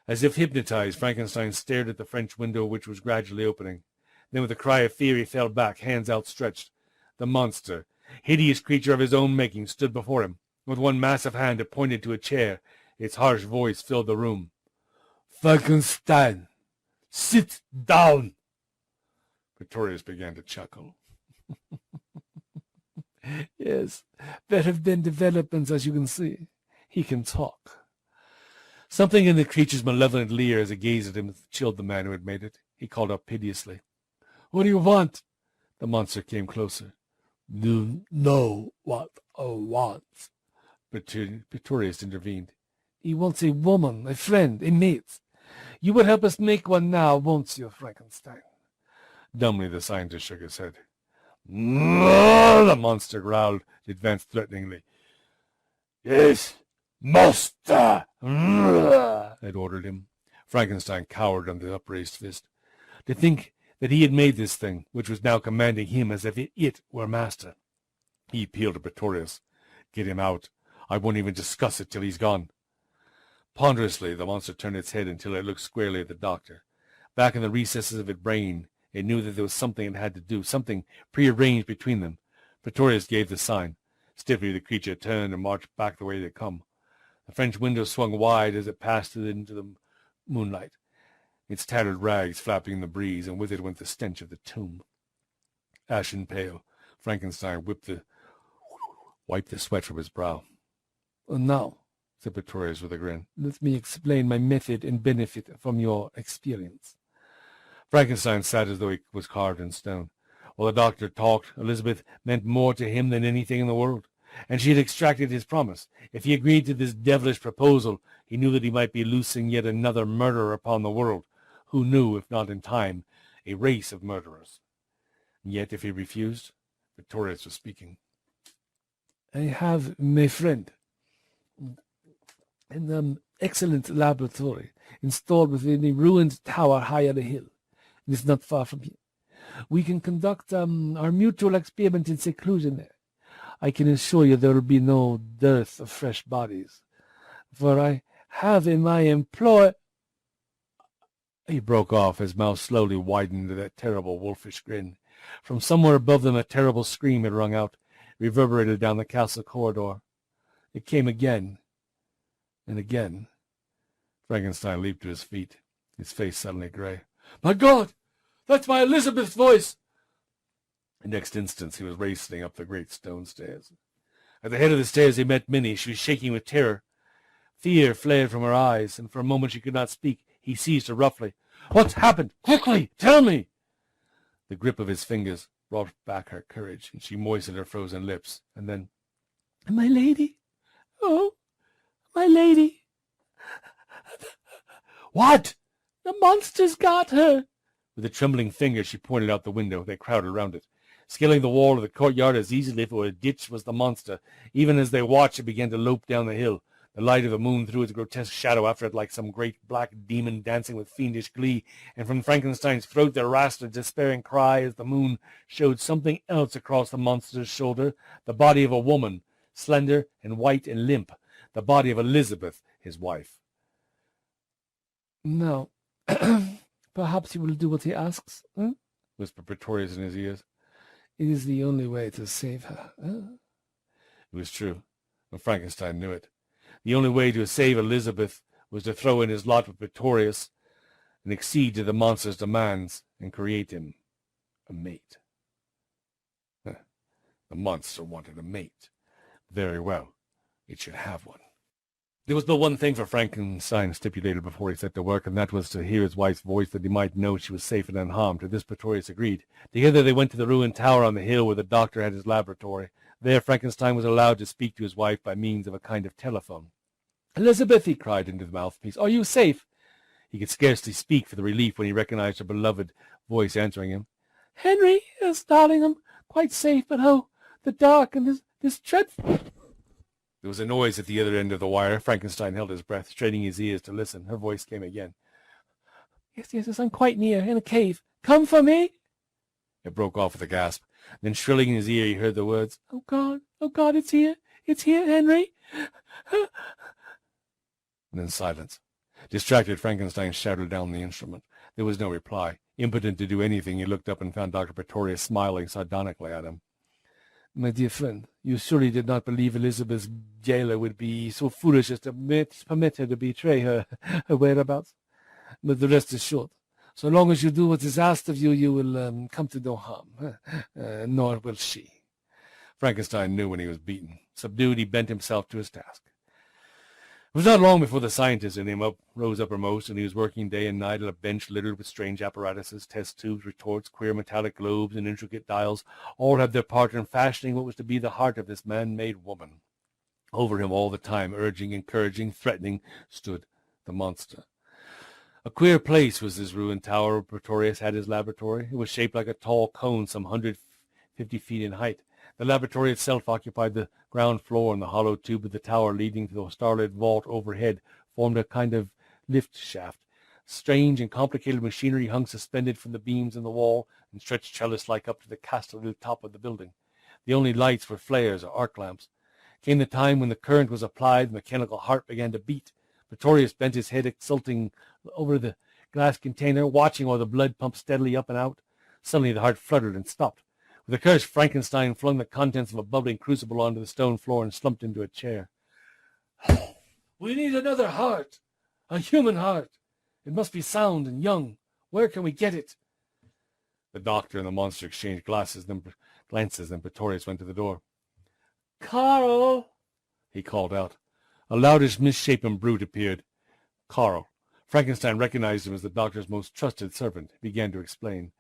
As if hypnotized, Frankenstein stared at the French window, which was gradually opening. Then with a cry of fear he fell back, hands outstretched. The monster, hideous creature of his own making, stood before him. With one massive hand it pointed to a chair. Its harsh voice filled the room. "Frankenstein, sit down!" Pretorius began to chuckle. "Yes, there have been developments, as you can see. He can talk." Something in the creature's malevolent leer as it gazed at him chilled the man who had made it. He called out piteously, "What do you want?" The monster came closer. "You know what I want," Pretorius intervened. "He wants a woman, a friend, a mate. You will help us make one now, won't you, Frankenstein?" Dumbly the scientist shook his head. The monster growled. It advanced threateningly. "Yes, master!" it ordered him. Frankenstein cowered under the upraised fist. To think that he had made this thing, which was now commanding him as if it were master. He appealed to Pretorius. "Get him out. I won't even discuss it till he's gone." Ponderously, the monster turned its head until it looked squarely at the doctor. Back in the recesses of its brain, it knew that there was something it had to do, something prearranged between them. Pretorius gave the sign. Stiffly, the creature turned and marched back the way they had come. The French window swung wide as it passed into the moonlight, its tattered rags flapping in the breeze, and with it went the stench of the tomb. Ashen pale, Frankenstein wiped the sweat from his brow. "Now," said Pretorius with a grin, "let me explain my method and benefit from your experience." Frankenstein sat as though he was carved in stone. While the doctor talked, Elizabeth meant more to him than anything in the world, and she had extracted his promise. If he agreed to this devilish proposal, he knew that he might be loosing yet another murderer upon the world. Who knew, if not in time, a race of murderers? And yet, if he refused, Pretorius was speaking. "I have my friend an excellent laboratory installed within a ruined tower high on a hill. It is not far from here. We can conduct our mutual experiment in seclusion there. I can assure you there will be no dearth of fresh bodies, for I have in my employ—" He broke off, his mouth slowly widened into that terrible wolfish grin. From somewhere above them a terrible scream had rung out, reverberated down the castle corridor. It came again and again. Frankenstein leaped to his feet, his face suddenly gray. "My God! That's my Elizabeth's voice!" The next instant he was racing up the great stone stairs. At the head of the stairs he met Minnie. She was shaking with terror. Fear flared from her eyes, and for a moment she could not speak. He seized her roughly. "What's happened? Quickly, tell me!" The grip of his fingers brought back her courage, and she moistened her frozen lips. And then, "My lady! Oh, my lady!" "What?" "The monster's got her." With a trembling finger she pointed out the window. They crowded around it. Scaling the wall of the courtyard as easily if it were a ditch was the monster. Even as they watched, it began to lope down the hill. The light of the moon threw its grotesque shadow after it like some great black demon dancing with fiendish glee, and from Frankenstein's throat there rasped a despairing cry as the moon showed something else across the monster's shoulder, the body of a woman, slender and white and limp, the body of Elizabeth, his wife. "Now, perhaps you will do what he asks," whispered Pretorius in his ears. "It is the only way to save her." It was true, and Frankenstein knew it. The only way to save Elizabeth was to throw in his lot with Pretorius and accede to the monster's demands and create him a mate. The monster wanted a mate. Very well, it should have one. There was but one thing for Frankenstein stipulated before he set to work, and that was to hear his wife's voice, that he might know she was safe and unharmed. To this Pretorius agreed. Together they went to the ruined tower on the hill where the doctor had his laboratory. There Frankenstein was allowed to speak to his wife by means of a kind of telephone. "Elizabeth," he cried into the mouthpiece, "are you safe?" He could scarcely speak for the relief when he recognized her beloved voice answering him. "Henry, yes, darling, I'm quite safe, but oh, the dark and this dreadful—" There was a noise at the other end of the wire. Frankenstein held his breath, straining his ears to listen. Her voice came again. Yes, I'm quite near, in a cave. Come for me." It broke off with a gasp. Then, shrilling in his ear, he heard the words, oh, God, it's here, Henry." And then silence. Distracted, Frankenstein shouted down the instrument. There was no reply. Impotent to do anything, he looked up and found Dr. Pretorius smiling sardonically at him. "My dear friend, you surely did not believe Elizabeth's jailer would be so foolish as to permit her to betray her whereabouts? But the rest is short. So long as you do what is asked of you, you will come to no harm, nor will she." Frankenstein knew when he was beaten. Subdued, he bent himself to his task. It was not long before the scientist in him rose uppermost, and he was working day and night at a bench littered with strange apparatuses, test tubes, retorts, queer metallic globes, and intricate dials. All had their part in fashioning what was to be the heart of this man-made woman. Over him all the time, urging, encouraging, threatening, stood the monster. A queer place was this ruined tower where Pretorius had his laboratory. It was shaped like a tall cone some 150 feet in height. The laboratory itself occupied the ground floor, and the hollow tube of the tower leading to the starlit vault overhead formed a kind of lift shaft. Strange and complicated machinery hung suspended from the beams in the wall and stretched trellis-like up to the castellated top of the building. The only lights were flares or arc lamps. Came the time when the current was applied, the mechanical heart began to beat. Pretorius bent his head exulting over the glass container, watching while the blood pumped steadily up and out. Suddenly the heart fluttered and stopped. With a curse, Frankenstein flung the contents of a bubbling crucible onto the stone floor and slumped into a chair. We need another heart. A human heart. It must be sound and young. Where can we get it? The doctor and the monster exchanged glances, then Pretorius went to the door. Carl! He called out. A loutish, misshapen brute appeared. Carl. Frankenstein recognized him as the doctor's most trusted servant. He began to explain.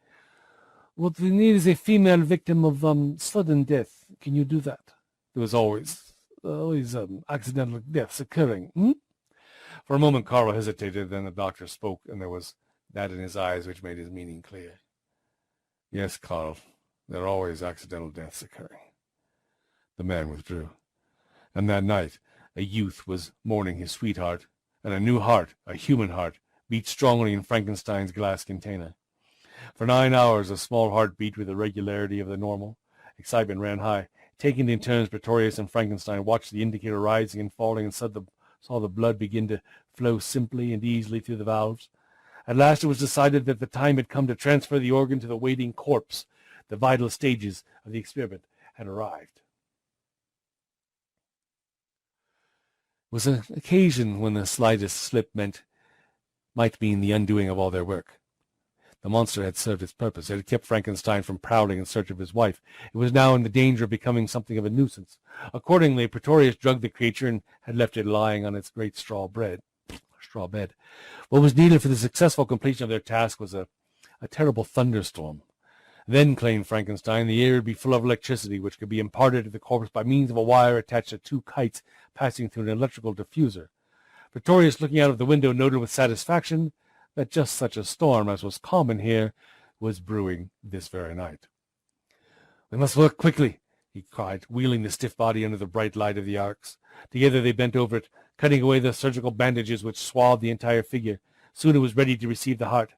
What we need is a female victim of sudden death. Can you do that? There was always accidental deaths occurring. For a moment Carl hesitated, then the doctor spoke, and there was that in his eyes which made his meaning clear. Yes, Carl, there are always accidental deaths occurring. The man withdrew. And that night a youth was mourning his sweetheart, and a new heart, a human heart, beat strongly in Frankenstein's glass container. For 9 hours a small heart beat with the regularity of the normal. Excitement ran high. Taking it in turns, Pretorius and Frankenstein watched the indicator rising and falling and saw the blood begin to flow simply and easily through the valves. At last it was decided that the time had come to transfer the organ to the waiting corpse. The vital stages of the experiment had arrived. It was an occasion when the slightest slip might mean the undoing of all their work. The monster had served its purpose. It had kept Frankenstein from prowling in search of his wife. It was now in the danger of becoming something of a nuisance. Accordingly, Pretorius drugged the creature and had left it lying on its great straw bed. What was needed for the successful completion of their task was a terrible thunderstorm. Then, claimed Frankenstein, the air would be full of electricity, which could be imparted to the corpse by means of a wire attached to 2 kites passing through an electrical diffuser. Pretorius, looking out of the window, noted with satisfaction that just such a storm as was common here was brewing this very night. We must work quickly, he cried, wheeling the stiff body under the bright light of the arcs. Together they bent over it, cutting away the surgical bandages which swathed the entire figure. Soon it was ready to receive the heart.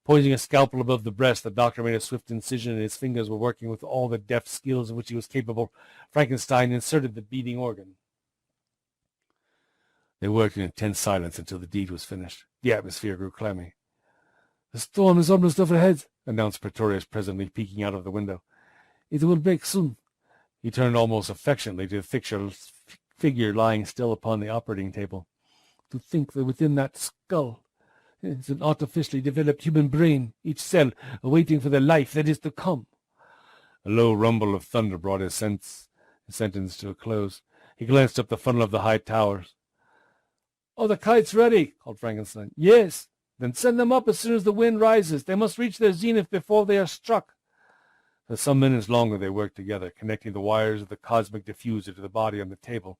Poising a scalpel above the breast, the doctor made a swift incision, and his fingers were working with all the deft skills of which he was capable. Frankenstein inserted the beating organ. They worked in intense silence until the deed was finished. The atmosphere grew clammy. The storm is almost overhead, announced Pretorius presently, peeking out of the window. It will break soon. He turned almost affectionately to the figure lying still upon the operating table. To think that within that skull is an artificially developed human brain, each cell awaiting for the life that is to come. A low rumble of thunder brought his sentence to a close. He glanced up the funnel of the high towers. Are the kites ready? Called Frankenstein. Yes. Then send them up as soon as the wind rises. They must reach their zenith before they are struck. For some minutes longer they worked together, connecting the wires of the cosmic diffuser to the body on the table.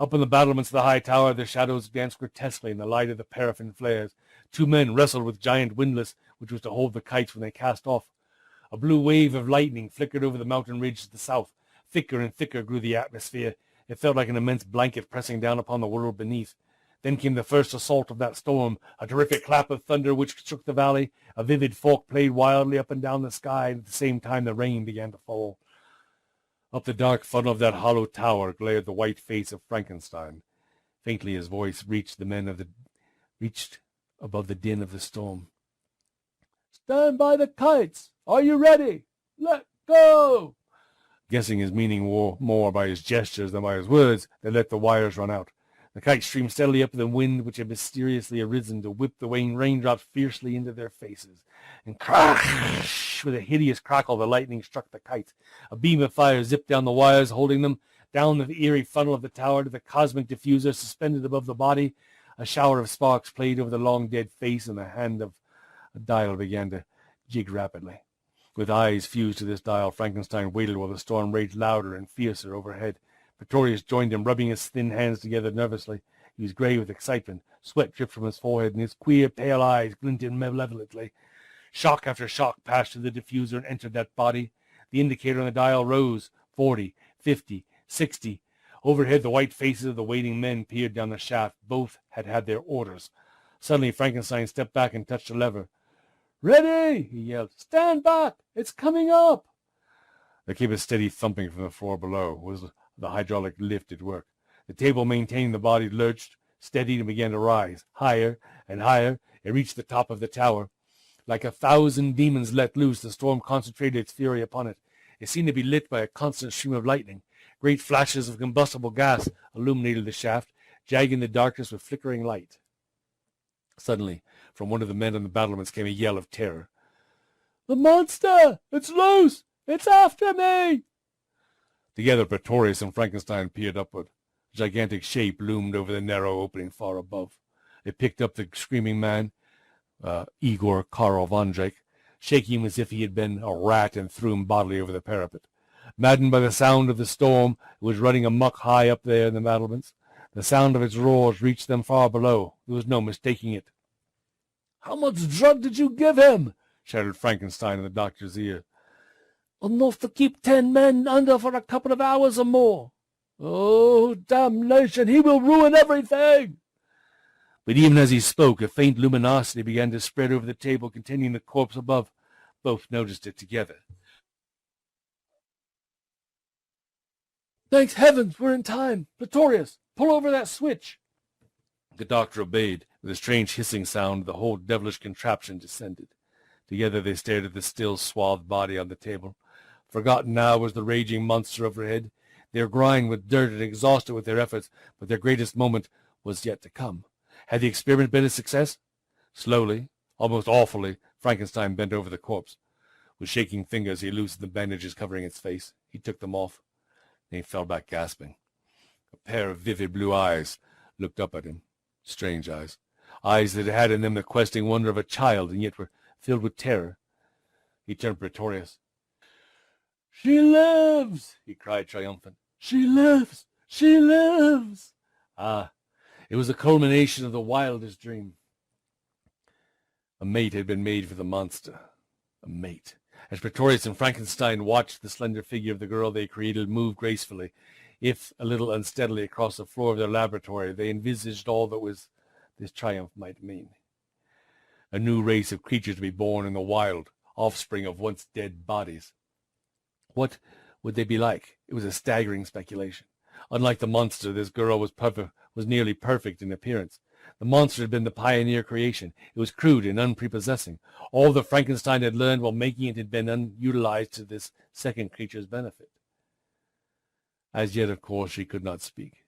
Up on the battlements of the high tower, their shadows danced grotesquely in the light of the paraffin flares. 2 men wrestled with giant windlass, which was to hold the kites when they cast off. A blue wave of lightning flickered over the mountain ridge to the south. Thicker and thicker grew the atmosphere. It felt like an immense blanket pressing down upon the world beneath. Then came the first assault of that storm, a terrific clap of thunder which shook the valley. A vivid folk played wildly up and down the sky, and at the same time the rain began to fall. Up the dark funnel of that hollow tower glared the white face of Frankenstein. Faintly his voice reached above the din of the storm. Stand by the kites! Are you ready? Let go! Guessing his meaning more by his gestures than by his words, they let the wires run out. The kite streamed steadily up the wind which had mysteriously arisen to whip the raindrops fiercely into their faces. And crash! With a hideous crackle, the lightning struck the kites. A beam of fire zipped down the wires holding them. Down the eerie funnel of the tower to the cosmic diffuser suspended above the body, a shower of sparks played over the long dead face, and the hand of a dial began to jig rapidly. With eyes fused to this dial, Frankenstein waited while the storm raged louder and fiercer overhead. Pretorius joined him, rubbing his thin hands together nervously. He was grey with excitement. Sweat dripped from his forehead, and his queer, pale eyes glinted malevolently. Shock after shock passed through the diffuser and entered that body. The indicator on the dial rose. 40, 50, 60. Overhead, the white faces of the waiting men peered down the shaft. Both had had their orders. Suddenly, Frankenstein stepped back and touched a lever. "Ready!" he yelled. "Stand back! It's coming up!" There came a steady thumping from the floor below. It was the hydraulic lift at work. The table maintaining the body lurched, steadied, and began to rise. Higher and higher, it reached the top of the tower. Like 1,000 demons let loose, the storm concentrated its fury upon it. It seemed to be lit by a constant stream of lightning. Great flashes of combustible gas illuminated the shaft, jagging the darkness with flickering light. Suddenly, from one of the men on the battlements came a yell of terror. "The monster! It's loose! It's after me!" Together, Pretorius and Frankenstein peered upward. A gigantic shape loomed over the narrow opening far above. It picked up the screaming man, Igor Karl von Drake, shaking him as if he had been a rat, and threw him bodily over the parapet. Maddened by the sound of the storm, it was running amuck high up there in the battlements. The sound of its roars reached them far below. There was no mistaking it. "How much drug did you give him?" shouted Frankenstein in the doctor's ear. "Enough to keep 10 men under for a couple of hours or more." "Oh, damnation! He will ruin everything!" But even as he spoke, a faint luminosity began to spread over the table containing the corpse above. Both noticed it together. "Thank heavens, we're in time! Pretorius, pull over that switch!" The doctor obeyed. With a strange hissing sound, the whole devilish contraption descended. Together they stared at the still, swathed body on the table. Forgotten now was the raging monster overhead. They were grimed with dirt and exhausted with their efforts, but their greatest moment was yet to come. Had the experiment been a success? Slowly, almost awfully, Frankenstein bent over the corpse. With shaking fingers, he loosened the bandages covering its face. He took them off. Then he fell back gasping. A pair of vivid blue eyes looked up at him. Strange eyes. Eyes that had in them the questing wonder of a child, and yet were filled with terror. He turned to Pretorius. "She lives!" he cried, triumphant. "She lives! She lives!" Ah, it was the culmination of the wildest dream. A mate had been made for the monster. A mate. As Pretorius and Frankenstein watched the slender figure of the girl they created move gracefully, if a little unsteadily, across the floor of their laboratory, they envisaged all that this triumph might mean. A new race of creatures to be born in the wild, offspring of once dead bodies. What would they be like? It was a staggering speculation. Unlike the monster, this girl was nearly perfect in appearance. The monster had been the pioneer creation. It was crude and unprepossessing. All that Frankenstein had learned while making it had been unutilized to this second creature's benefit. As yet, of course, she could not speak.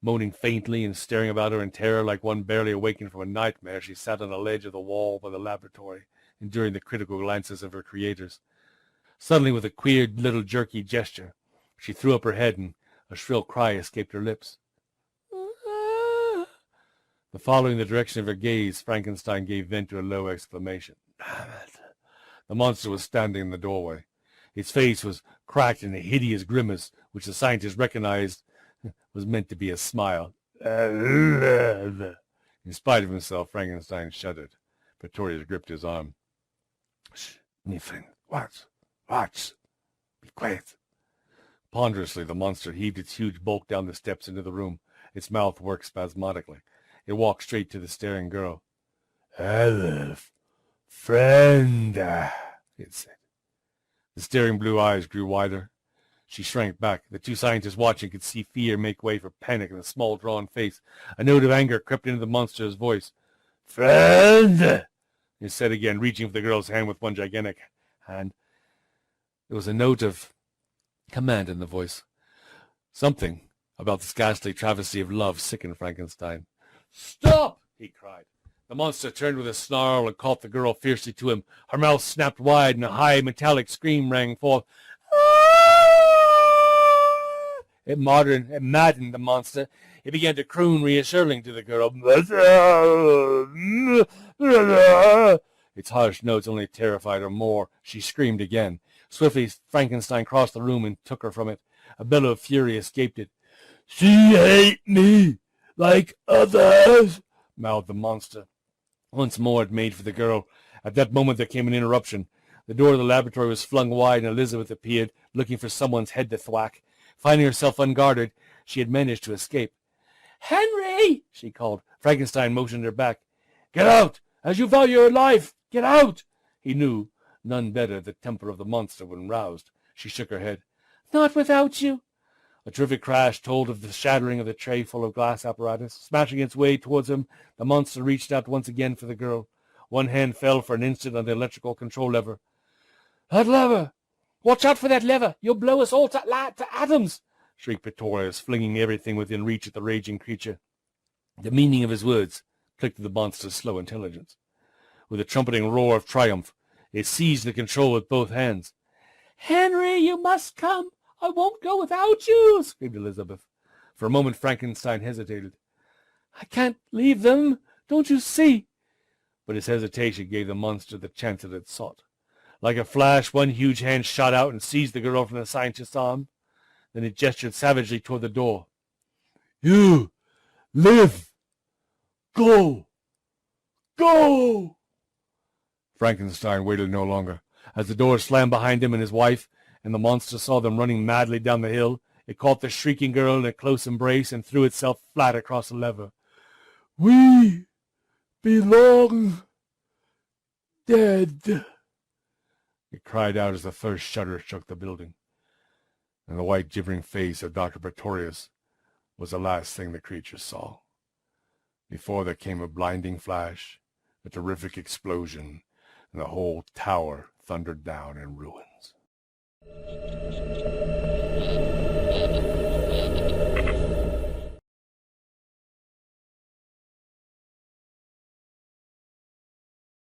Moaning faintly and staring about her in terror like one barely awakened from a nightmare, she sat on the ledge of the wall by the laboratory, enduring the critical glances of her creators. Suddenly, with a queer little jerky gesture, she threw up her head, and a shrill cry escaped her lips. The following the direction of her gaze, Frankenstein gave vent to a low exclamation. "Damn it!" The monster was standing in the doorway. Its face was cracked in a hideous grimace, which the scientist recognized was meant to be a smile. In spite of himself, Frankenstein shuddered. Pretorius gripped his arm. "Shh, my friend. Watch. Be quiet." Ponderously, the monster heaved its huge bulk down the steps into the room. Its mouth worked spasmodically. It walked straight to the staring girl. "Hello, friend," it said. The staring blue eyes grew wider. She shrank back. The two scientists watching could see fear make way for panic in the small, drawn face. A note of anger crept into the monster's voice. "Friend," it said again, reaching for the girl's hand with one gigantic hand. There was a note of command in the voice. Something about this ghastly travesty of love sickened Frankenstein. "Stop!" he cried. The monster turned with a snarl and caught the girl fiercely to him. Her mouth snapped wide, and a high metallic scream rang forth. It maddened the monster. It began to croon reassuringly to the girl. Its harsh notes only terrified her more. She screamed again. Swiftly, Frankenstein crossed the room and took her from it. A bellow of fury escaped it. "She ate me, like others," mouthed the monster. Once more it made for the girl. At that moment there came an interruption. The door of the laboratory was flung wide, and Elizabeth appeared, looking for someone's head to thwack. Finding herself unguarded, she had managed to escape. "Henry!" she called. Frankenstein motioned her back. "Get out! As you value your life! Get out!" He knew none better the temper of the monster when roused. She shook her head. "Not without you." A terrific crash told of the shattering of the tray full of glass apparatus. Smashing its way towards him, the monster reached out once again for the girl. One hand fell for an instant on the electrical control lever. "That lever! Watch out for that lever! You'll blow us all to atoms!" shrieked Pretorius, flinging everything within reach at the raging creature. The meaning of his words clicked to the monster's slow intelligence. With a trumpeting roar of triumph, it seized the control with both hands. "Henry, you must come! I won't go without you!" screamed Elizabeth. For a moment Frankenstein hesitated. "I can't leave them, don't you see?" But his hesitation gave the monster the chance it had sought. Like a flash, one huge hand shot out and seized the girl from the scientist's arm. Then it gestured savagely toward the door. "You live! Go! Go!" Frankenstein waited no longer. As the door slammed behind him and his wife, and the monster saw them running madly down the hill, it caught the shrieking girl in a close embrace and threw itself flat across the lever. "We belong dead," it cried out as the first shudder shook the building. And the white gibbering face of Dr. Pretorius was the last thing the creature saw. Before there came a blinding flash, a terrific explosion, and the whole tower thundered down in ruins.